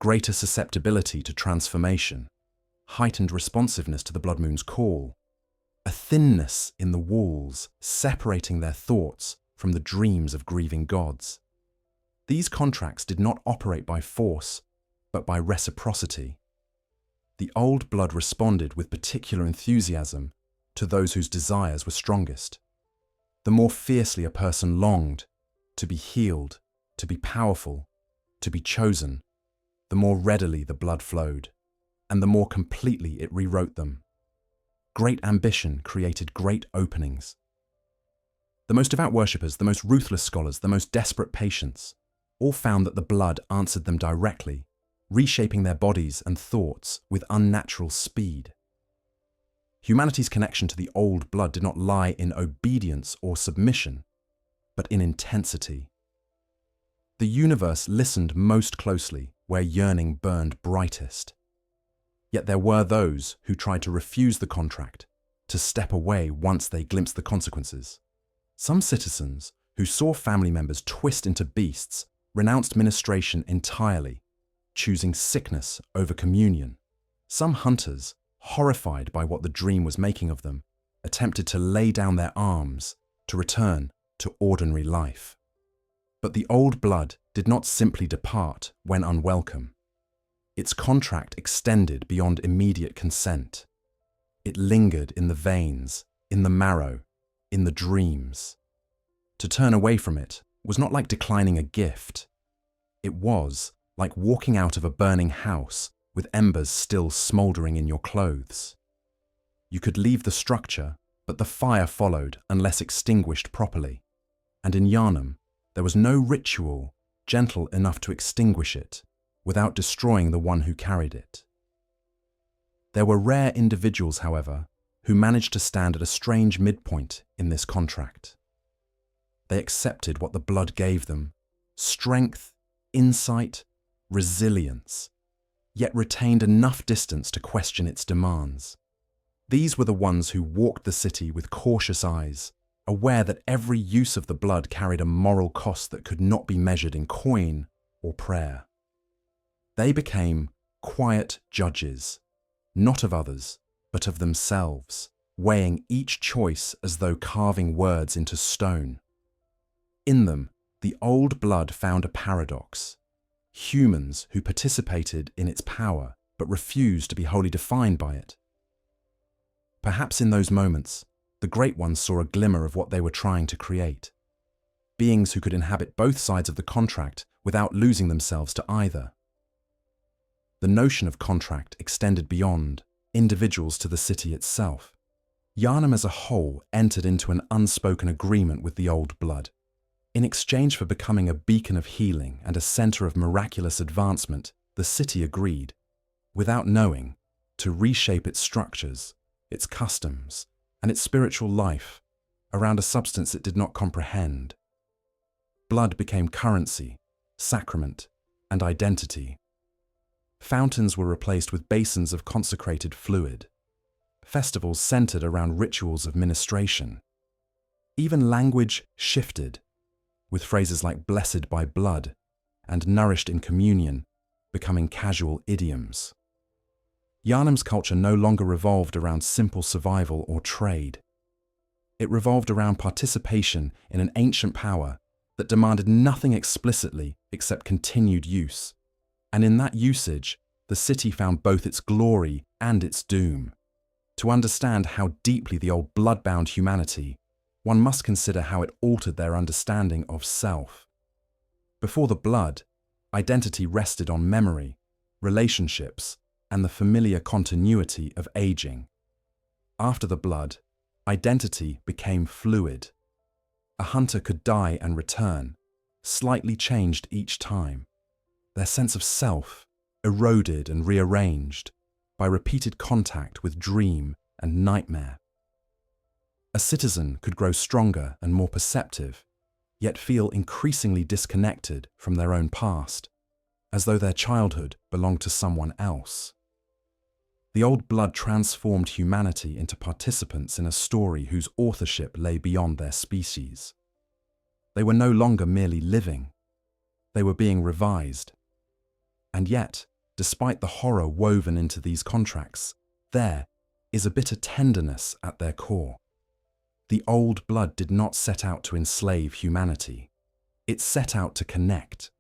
greater susceptibility to transformation, heightened responsiveness to the blood moon's call, a thinness in the walls separating their thoughts from the dreams of grieving gods. These contracts did not operate by force, but by reciprocity. The old blood responded with particular enthusiasm to those whose desires were strongest. The more fiercely a person longed to be healed, to be powerful, to be chosen, the more readily the blood flowed, and the more completely it rewrote them. Great ambition created great openings. The most devout worshippers, the most ruthless scholars, the most desperate patients, all found that the blood answered them directly, reshaping their bodies and thoughts with unnatural speed. Humanity's connection to the old blood did not lie in obedience or submission, but in intensity. The universe listened most closely where yearning burned brightest. Yet there were those who tried to refuse the contract, to step away once they glimpsed the consequences. Some citizens, who saw family members twist into beasts, renounced ministration entirely, choosing sickness over communion. Some hunters, horrified by what the dream was making of them, attempted to lay down their arms to return to ordinary life. But the old blood did not simply depart when unwelcome. Its contract extended beyond immediate consent. It lingered in the veins, in the marrow, in the dreams. To turn away from it was not like declining a gift. It was like walking out of a burning house with embers still smouldering in your clothes. You could leave the structure, but the fire followed unless extinguished properly. And in Yharnam, there was no ritual gentle enough to extinguish it without destroying the one who carried it. There were rare individuals, however, who managed to stand at a strange midpoint in this contract. They accepted what the blood gave them: strength, insight, resilience, yet retained enough distance to question its demands. These were the ones who walked the city with cautious eyes, aware that every use of the blood carried a moral cost that could not be measured in coin or prayer. They became quiet judges, not of others, but of themselves, weighing each choice as though carving words into stone. In them, the old blood found a paradox: humans who participated in its power but refused to be wholly defined by it. Perhaps in those moments, the Great Ones saw a glimmer of what they were trying to create: beings who could inhabit both sides of the contract without losing themselves to either. The notion of contract extended beyond individuals to the city itself. Yharnam as a whole entered into an unspoken agreement with the old blood. In exchange for becoming a beacon of healing and a center of miraculous advancement, the city agreed, without knowing, to reshape its structures, its customs, and its spiritual life around a substance it did not comprehend. Blood became currency, sacrament, and identity. Fountains were replaced with basins of consecrated fluid. Festivals centered around rituals of ministration. Even language shifted, with phrases like "blessed by blood" and "nourished in communion" becoming casual idioms. Yharnam's culture no longer revolved around simple survival or trade. It revolved around participation in an ancient power that demanded nothing explicitly except continued use. And in that usage, the city found both its glory and its doom. To understand how deeply the old blood bound humanity, one must consider how it altered their understanding of self. Before the blood, identity rested on memory, relationships, and the familiar continuity of aging. After the blood, identity became fluid. A hunter could die and return, slightly changed each time. Their sense of self eroded and rearranged by repeated contact with dream and nightmare. A citizen could grow stronger and more perceptive, yet feel increasingly disconnected from their own past, as though their childhood belonged to someone else. The old blood transformed humanity into participants in a story whose authorship lay beyond their species. They were no longer merely living. They were being revised. And yet, despite the horror woven into these contracts, there is a bitter tenderness at their core. The old blood did not set out to enslave humanity. It set out to connect.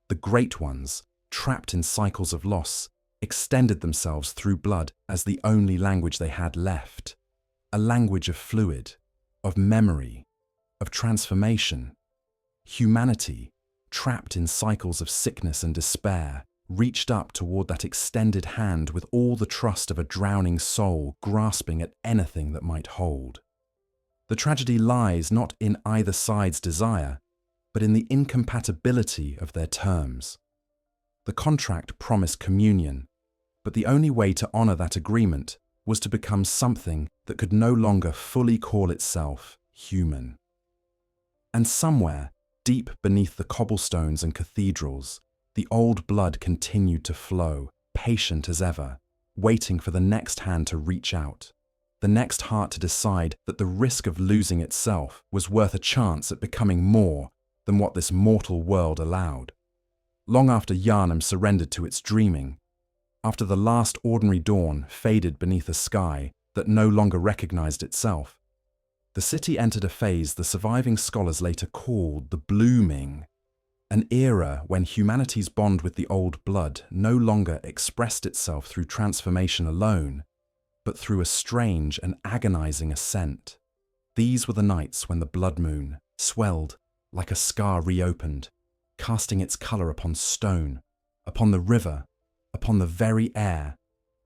The Great Ones, trapped in cycles of loss, extended themselves through blood as the only language they had left. A language of fluid, of memory, of transformation. Humanity, trapped in cycles of sickness and despair, reached up toward that extended hand with all the trust of a drowning soul grasping at anything that might hold. The tragedy lies not in either side's desire, but in the incompatibility of their terms. The contract promised communion, but the only way to honor that agreement was to become something that could no longer fully call itself human. And somewhere, deep beneath the cobblestones and cathedrals, the old blood continued to flow, patient as ever, waiting for the next hand to reach out, the next heart to decide that the risk of losing itself was worth a chance at becoming more than what this mortal world allowed. Long after Yharnam surrendered to its dreaming, after the last ordinary dawn faded beneath a sky that no longer recognized itself, the city entered a phase the surviving scholars later called the blooming, an era when humanity's bond with the old blood no longer expressed itself through transformation alone, but through a strange and agonizing ascent. These were the nights when the blood moon swelled like a scar reopened, casting its color upon stone, upon the river, upon the very air,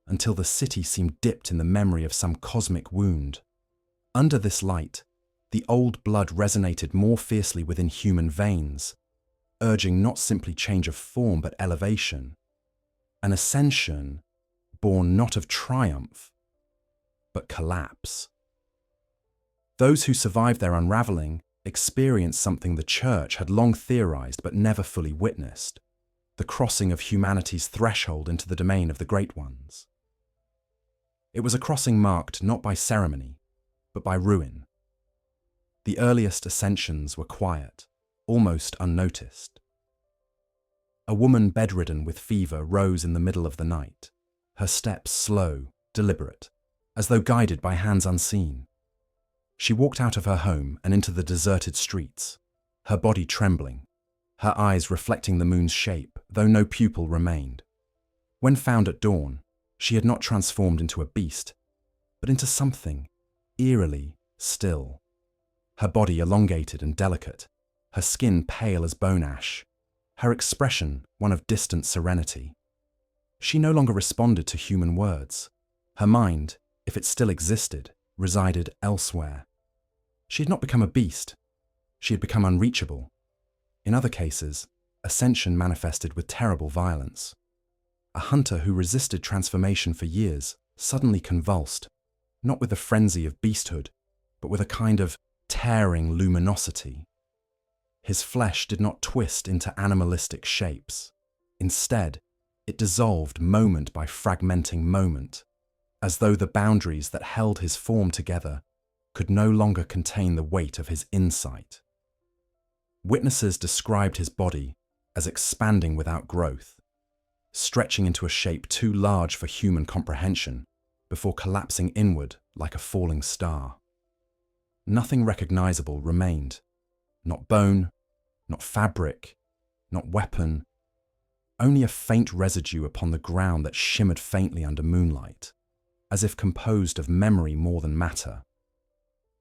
until the city seemed dipped in the memory of some cosmic wound. Under this light, the old blood resonated more fiercely within human veins, urging not simply change of form but elevation, an ascension born not of triumph, but collapse. Those who survived their unraveling experienced something the Church had long theorized but never fully witnessed: the crossing of humanity's threshold into the domain of the Great Ones. It was a crossing marked not by ceremony, but by ruin. The earliest ascensions were quiet, almost unnoticed. A woman bedridden with fever rose in the middle of the night, her steps slow, deliberate, as though guided by hands unseen. She walked out of her home and into the deserted streets, her body trembling, her eyes reflecting the moon's shape, though no pupil remained. When found at dawn, she had not transformed into a beast, but into something eerily still. Her body elongated and delicate, her skin pale as bone ash, her expression one of distant serenity. She no longer responded to human words. Her mind, if it still existed, resided elsewhere. She had not become a beast. She had become unreachable. In other cases, ascension manifested with terrible violence. A hunter who resisted transformation for years suddenly convulsed, not with the frenzy of beasthood, but with a kind of tearing luminosity. His flesh did not twist into animalistic shapes. Instead, it dissolved moment by fragmenting moment, as though the boundaries that held his form together could no longer contain the weight of his insight. Witnesses described his body as expanding without growth, stretching into a shape too large for human comprehension before collapsing inward like a falling star. Nothing recognizable remained, not bone, not fabric, not weapon, only a faint residue upon the ground that shimmered faintly under moonlight, as if composed of memory more than matter.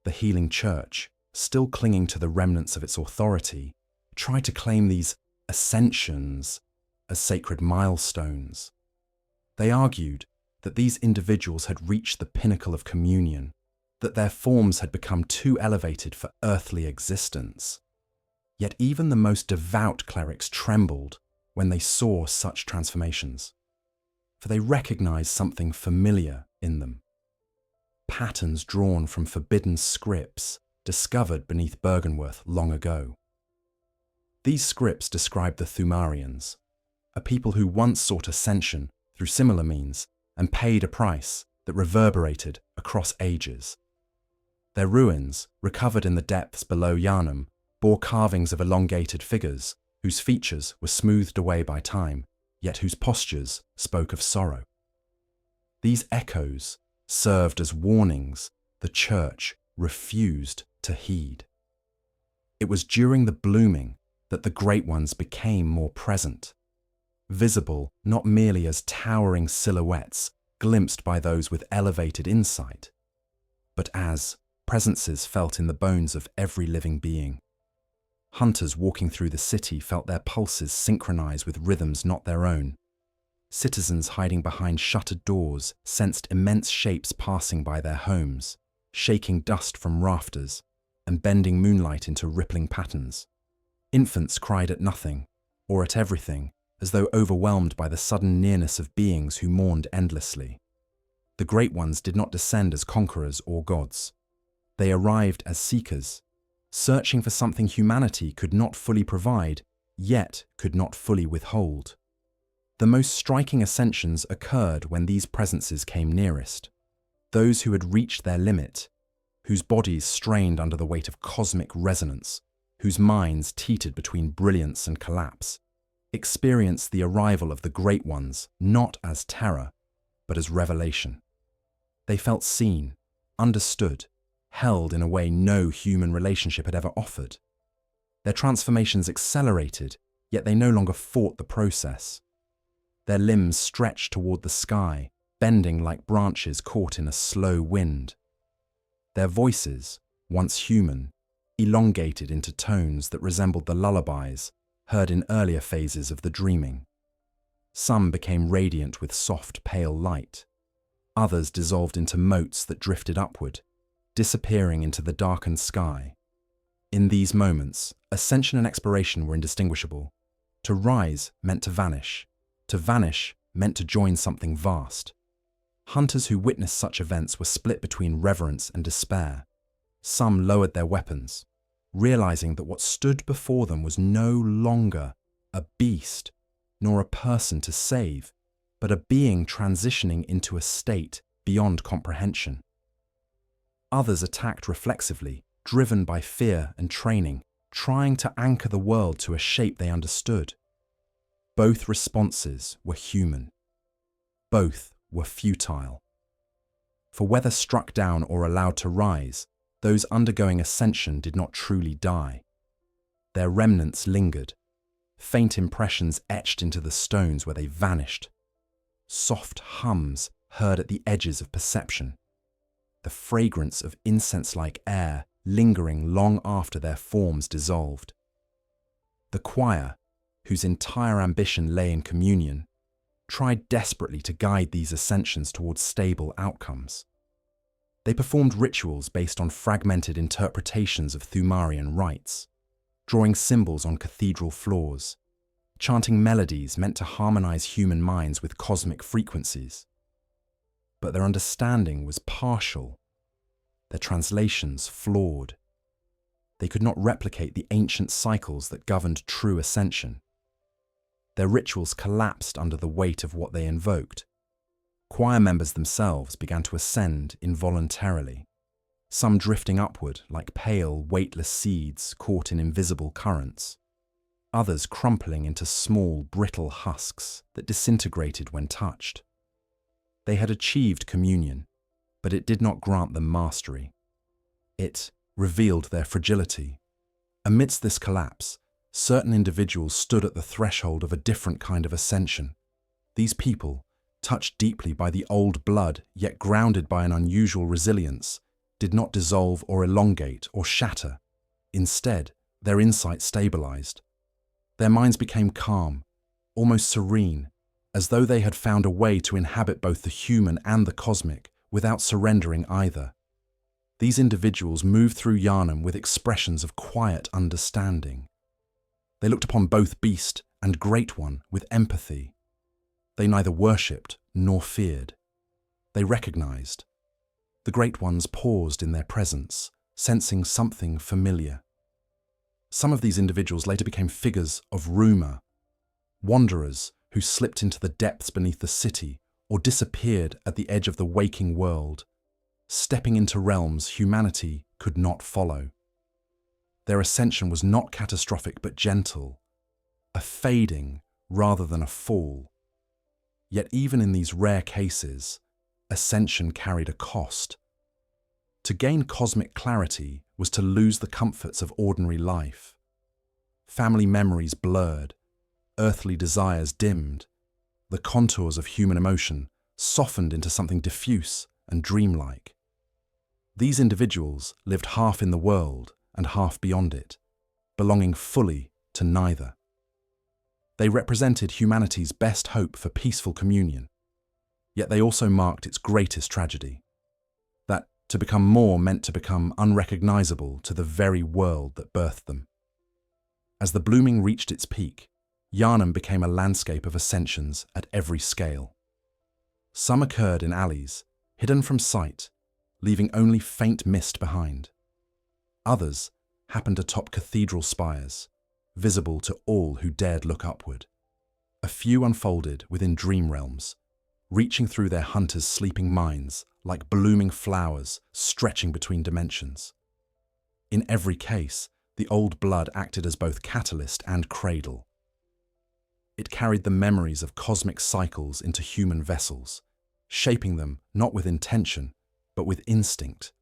The healing church, still clinging to the remnants of its authority, tried to claim these ascensions as sacred milestones. They argued that these individuals had reached the pinnacle of communion, that their forms had become too elevated for earthly existence. Yet even the most devout clerics trembled when they saw such transformations, for they recognized something familiar in them. Patterns drawn from forbidden scripts discovered beneath Burgenworth long ago. These scripts described the Thumarians, a people who once sought ascension through similar means and paid a price that reverberated across ages. Their ruins, recovered in the depths below Yharnam, bore carvings of elongated figures whose features were smoothed away by time, yet whose postures spoke of sorrow. These echoes served as warnings the church refused to heed. It was during the blooming that the Great Ones became more present, visible not merely as towering silhouettes glimpsed by those with elevated insight, but as presences felt in the bones of every living being. Hunters walking through the city felt their pulses synchronize with rhythms not their own. Citizens hiding behind shuttered doors sensed immense shapes passing by their homes, shaking dust from rafters and bending moonlight into rippling patterns. Infants cried at nothing, or at everything, as though overwhelmed by the sudden nearness of beings who mourned endlessly. The Great Ones did not descend as conquerors or gods. They arrived as seekers, searching for something humanity could not fully provide, yet could not fully withhold. The most striking ascensions occurred when these presences came nearest. Those who had reached their limit, whose bodies strained under the weight of cosmic resonance, whose minds teetered between brilliance and collapse, experienced the arrival of the Great Ones not as terror, but as revelation. They felt seen, understood, held in a way no human relationship had ever offered. Their transformations accelerated, yet they no longer fought the process. Their limbs stretched toward the sky, bending like branches caught in a slow wind. Their voices, once human, elongated into tones that resembled the lullabies heard in earlier phases of the dreaming. Some became radiant with soft, pale light. Others dissolved into motes that drifted upward, disappearing into the darkened sky. In these moments, ascension and expiration were indistinguishable. To rise meant to vanish. To vanish meant to join something vast. Hunters who witnessed such events were split between reverence and despair. Some lowered their weapons, realizing that what stood before them was no longer a beast nor a person to save, but a being transitioning into a state beyond comprehension. Others attacked reflexively, driven by fear and training, trying to anchor the world to a shape they understood. Both responses were human. Both were futile. For whether struck down or allowed to rise, those undergoing ascension did not truly die. Their remnants lingered, faint impressions etched into the stones where they vanished, soft hums heard at the edges of perception, the fragrance of incense-like air lingering long after their forms dissolved. The choir, whose entire ambition lay in communion, tried desperately to guide these ascensions towards stable outcomes. They performed rituals based on fragmented interpretations of Thumarian rites, drawing symbols on cathedral floors, chanting melodies meant to harmonize human minds with cosmic frequencies. But their understanding was partial, their translations flawed. They could not replicate the ancient cycles that governed true ascension. Their rituals collapsed under the weight of what they invoked. Choir members themselves began to ascend involuntarily, some drifting upward like pale, weightless seeds caught in invisible currents, others crumpling into small, brittle husks that disintegrated when touched. They had achieved communion, but it did not grant them mastery. It revealed their fragility. Amidst this collapse, certain individuals stood at the threshold of a different kind of ascension. These people, touched deeply by the old blood, yet grounded by an unusual resilience, did not dissolve or elongate or shatter. Instead, their insight stabilized. Their minds became calm, almost serene, as though they had found a way to inhabit both the human and the cosmic without surrendering either. These individuals moved through Yharnam with expressions of quiet understanding. They looked upon both beast and great one with empathy. They neither worshipped nor feared. They recognized. The great ones paused in their presence, sensing something familiar. Some of these individuals later became figures of rumor, wanderers who slipped into the depths beneath the city or disappeared at the edge of the waking world, stepping into realms humanity could not follow. Their ascension was not catastrophic but gentle, a fading rather than a fall. Yet even in these rare cases, ascension carried a cost. To gain cosmic clarity was to lose the comforts of ordinary life. Family memories blurred, earthly desires dimmed, the contours of human emotion softened into something diffuse and dreamlike. These individuals lived half in the world and half beyond it, belonging fully to neither. They represented humanity's best hope for peaceful communion, yet they also marked its greatest tragedy, that to become more meant to become unrecognizable to the very world that birthed them. As the blooming reached its peak, Yharnam became a landscape of ascensions at every scale. Some occurred in alleys, hidden from sight, leaving only faint mist behind. Others happened atop cathedral spires, visible to all who dared look upward. A few unfolded within dream realms, reaching through their hunters' sleeping minds like blooming flowers stretching between dimensions. In every case, the old blood acted as both catalyst and cradle. It carried the memories of cosmic cycles into human vessels, shaping them not with intention, but with instinct.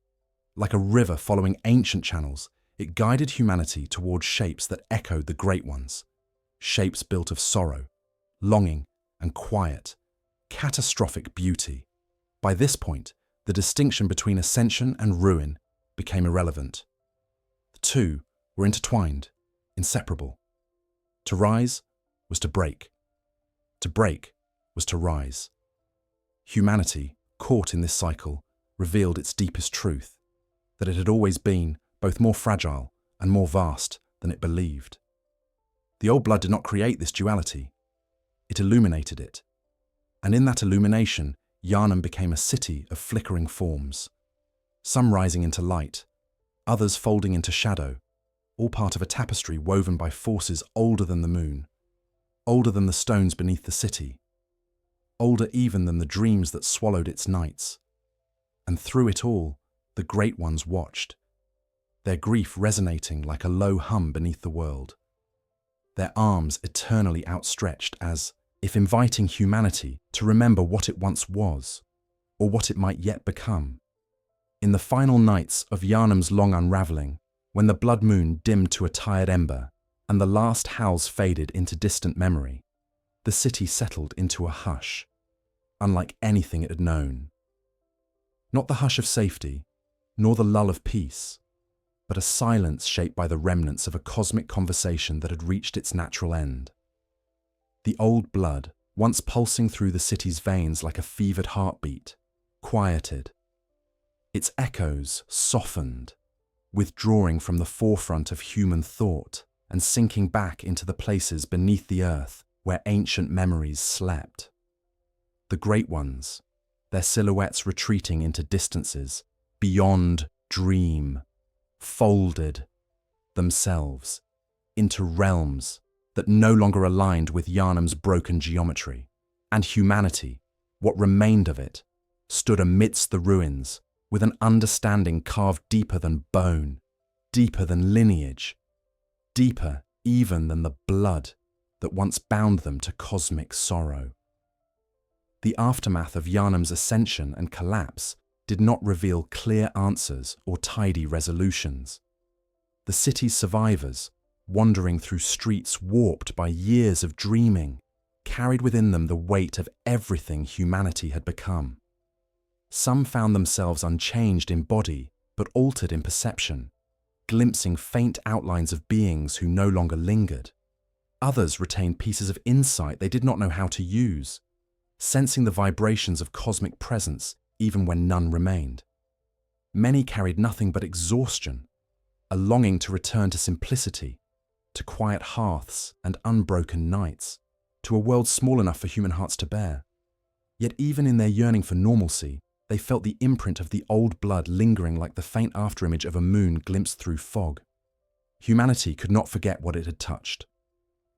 Like a river following ancient channels, it guided humanity towards shapes that echoed the great ones, shapes built of sorrow, longing, and quiet, catastrophic beauty. By this point, the distinction between ascension and ruin became irrelevant. The two were intertwined, inseparable. To rise was to break. To break was to rise. Humanity, caught in this cycle, revealed its deepest truth, that it had always been both more fragile and more vast than it believed. The old blood did not create this duality. It illuminated it. And in that illumination, Yharnam became a city of flickering forms, some rising into light, others folding into shadow, all part of a tapestry woven by forces older than the moon, older than the stones beneath the city, older even than the dreams that swallowed its nights. And through it all, the Great Ones watched, their grief resonating like a low hum beneath the world, their arms eternally outstretched as if inviting humanity to remember what it once was, or what it might yet become. In the final nights of Yharnam's long unravelling, when the blood moon dimmed to a tired ember and the last howls faded into distant memory, the city settled into a hush, unlike anything it had known. Not the hush of safety, nor the lull of peace, but a silence shaped by the remnants of a cosmic conversation that had reached its natural end. The old blood, once pulsing through the city's veins like a fevered heartbeat, quieted. Its echoes softened, withdrawing from the forefront of human thought and sinking back into the places beneath the earth where ancient memories slept. The Great Ones, their silhouettes retreating into distances beyond dream, folded themselves into realms that no longer aligned with Yharnam's broken geometry, and humanity, what remained of it, stood amidst the ruins with an understanding carved deeper than bone, deeper than lineage, deeper even than the blood that once bound them to cosmic sorrow. The aftermath of Yharnam's ascension and collapse did not reveal clear answers or tidy resolutions. The city's survivors, wandering through streets warped by years of dreaming, carried within them the weight of everything humanity had become. Some found themselves unchanged in body, but altered in perception, glimpsing faint outlines of beings who no longer lingered. Others retained pieces of insight they did not know how to use, sensing the vibrations of cosmic presence even when none remained. Many carried nothing but exhaustion, a longing to return to simplicity, to quiet hearths and unbroken nights, to a world small enough for human hearts to bear. Yet even in their yearning for normalcy, they felt the imprint of the old blood lingering like the faint afterimage of a moon glimpsed through fog. Humanity could not forget what it had touched.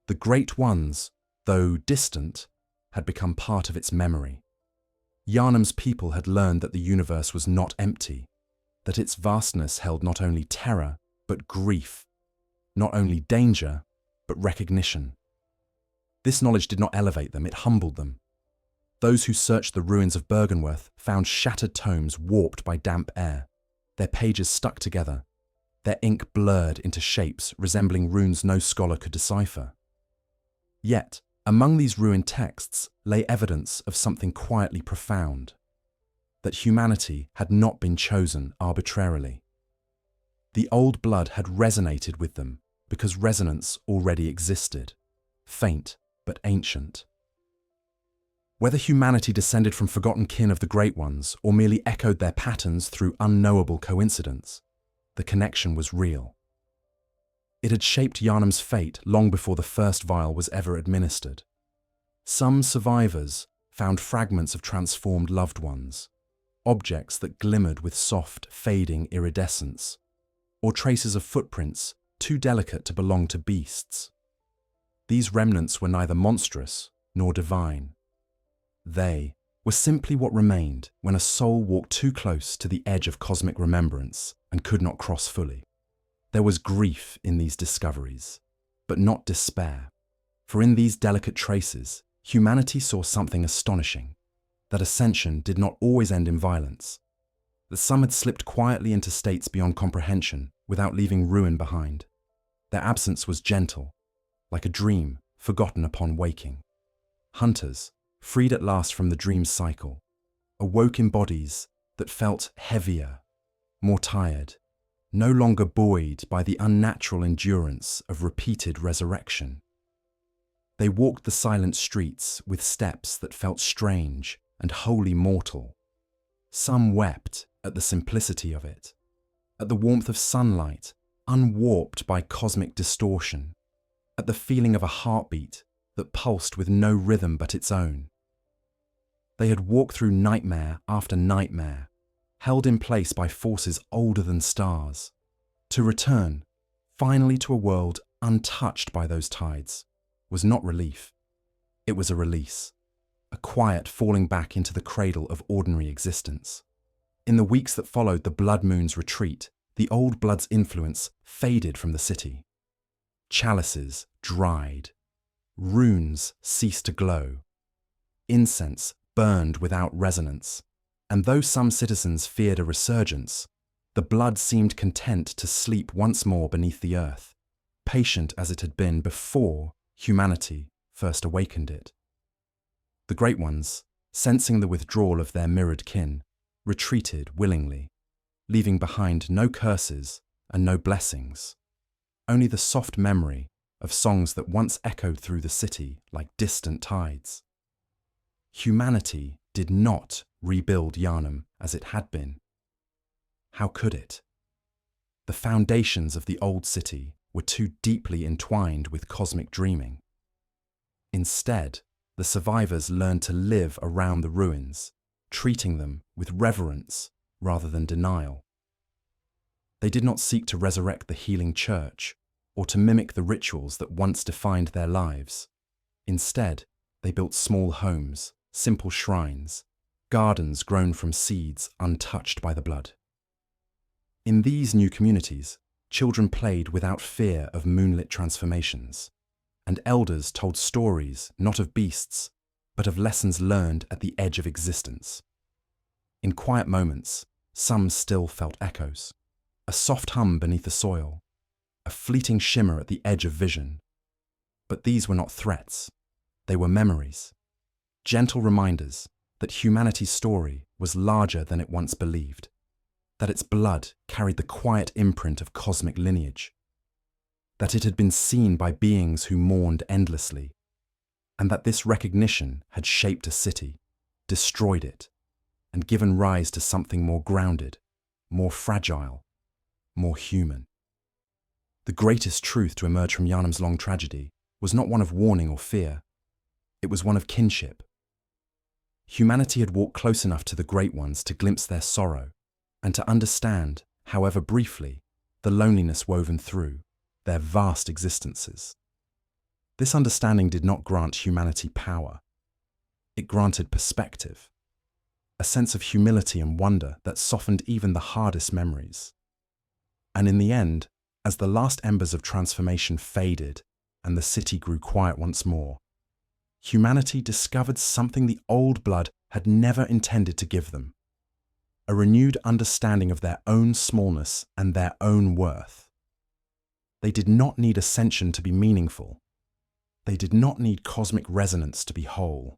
The Great Ones, though distant, had become part of its memory. Yharnam's people had learned that the universe was not empty, that its vastness held not only terror, but grief, not only danger, but recognition. This knowledge did not elevate them, it humbled them. Those who searched the ruins of Burgenworth found shattered tomes warped by damp air, their pages stuck together, their ink blurred into shapes resembling runes no scholar could decipher. Yet, among these ruined texts lay evidence of something quietly profound, that humanity had not been chosen arbitrarily. The old blood had resonated with them because resonance already existed, faint but ancient. Whether humanity descended from forgotten kin of the Great Ones or merely echoed their patterns through unknowable coincidence, the connection was real. It had shaped Yharnam's fate long before the first vial was ever administered. Some survivors found fragments of transformed loved ones, objects that glimmered with soft, fading iridescence, or traces of footprints too delicate to belong to beasts. These remnants were neither monstrous nor divine. They were simply what remained when a soul walked too close to the edge of cosmic remembrance and could not cross fully. There was grief in these discoveries, but not despair, for in these delicate traces, humanity saw something astonishing, that ascension did not always end in violence, that some had slipped quietly into states beyond comprehension without leaving ruin behind. Their absence was gentle, like a dream forgotten upon waking. Hunters, freed at last from the dream's cycle, awoke in bodies that felt heavier, more tired, no longer buoyed by the unnatural endurance of repeated resurrection. They walked the silent streets with steps that felt strange and wholly mortal. Some wept at the simplicity of it, at the warmth of sunlight, unwarped by cosmic distortion, at the feeling of a heartbeat that pulsed with no rhythm but its own. They had walked through nightmare after nightmare, held in place by forces older than stars, to return, finally, to a world untouched by those tides, was not relief. It was a release, a quiet falling back into the cradle of ordinary existence. In the weeks that followed the Blood Moon's retreat, the old blood's influence faded from the city. Chalices dried, runes ceased to glow, incense burned without resonance, and though some citizens feared a resurgence, the blood seemed content to sleep once more beneath the earth, patient as it had been before humanity first awakened it. The Great Ones, sensing the withdrawal of their mirrored kin, retreated willingly, leaving behind no curses and no blessings, only the soft memory of songs that once echoed through the city like distant tides. Humanity did not rebuild Yharnam as it had been. How could it? The foundations of the old city were too deeply entwined with cosmic dreaming. Instead, the survivors learned to live around the ruins, treating them with reverence rather than denial. They did not seek to resurrect the healing church or to mimic the rituals that once defined their lives. Instead, they built small homes, simple shrines, gardens grown from seeds untouched by the blood. In these new communities, children played without fear of moonlit transformations, and elders told stories not of beasts, but of lessons learned at the edge of existence. In quiet moments, some still felt echoes, a soft hum beneath the soil, a fleeting shimmer at the edge of vision. But these were not threats, they were memories, gentle reminders that humanity's story was larger than it once believed, that its blood carried the quiet imprint of cosmic lineage, that it had been seen by beings who mourned endlessly, and that this recognition had shaped a city, destroyed it, and given rise to something more grounded, more fragile, more human. The greatest truth to emerge from Yharnam's long tragedy was not one of warning or fear. It was one of kinship. Humanity had walked close enough to the Great Ones to glimpse their sorrow and to understand, however briefly, the loneliness woven through their vast existences. This understanding did not grant humanity power. It granted perspective, a sense of humility and wonder that softened even the hardest memories. And in the end, as the last embers of transformation faded and the city grew quiet once more, humanity discovered something the old blood had never intended to give them: a renewed understanding of their own smallness and their own worth. They did not need ascension to be meaningful. They did not need cosmic resonance to be whole.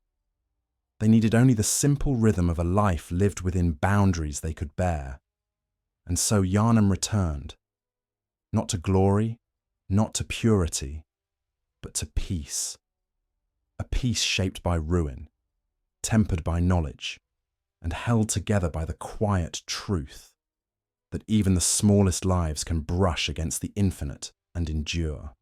They needed only the simple rhythm of a life lived within boundaries they could bear. And so Yharnam returned, not to glory, not to purity, but to peace. A peace shaped by ruin, tempered by knowledge, and held together by the quiet truth that even the smallest lives can brush against the infinite and endure.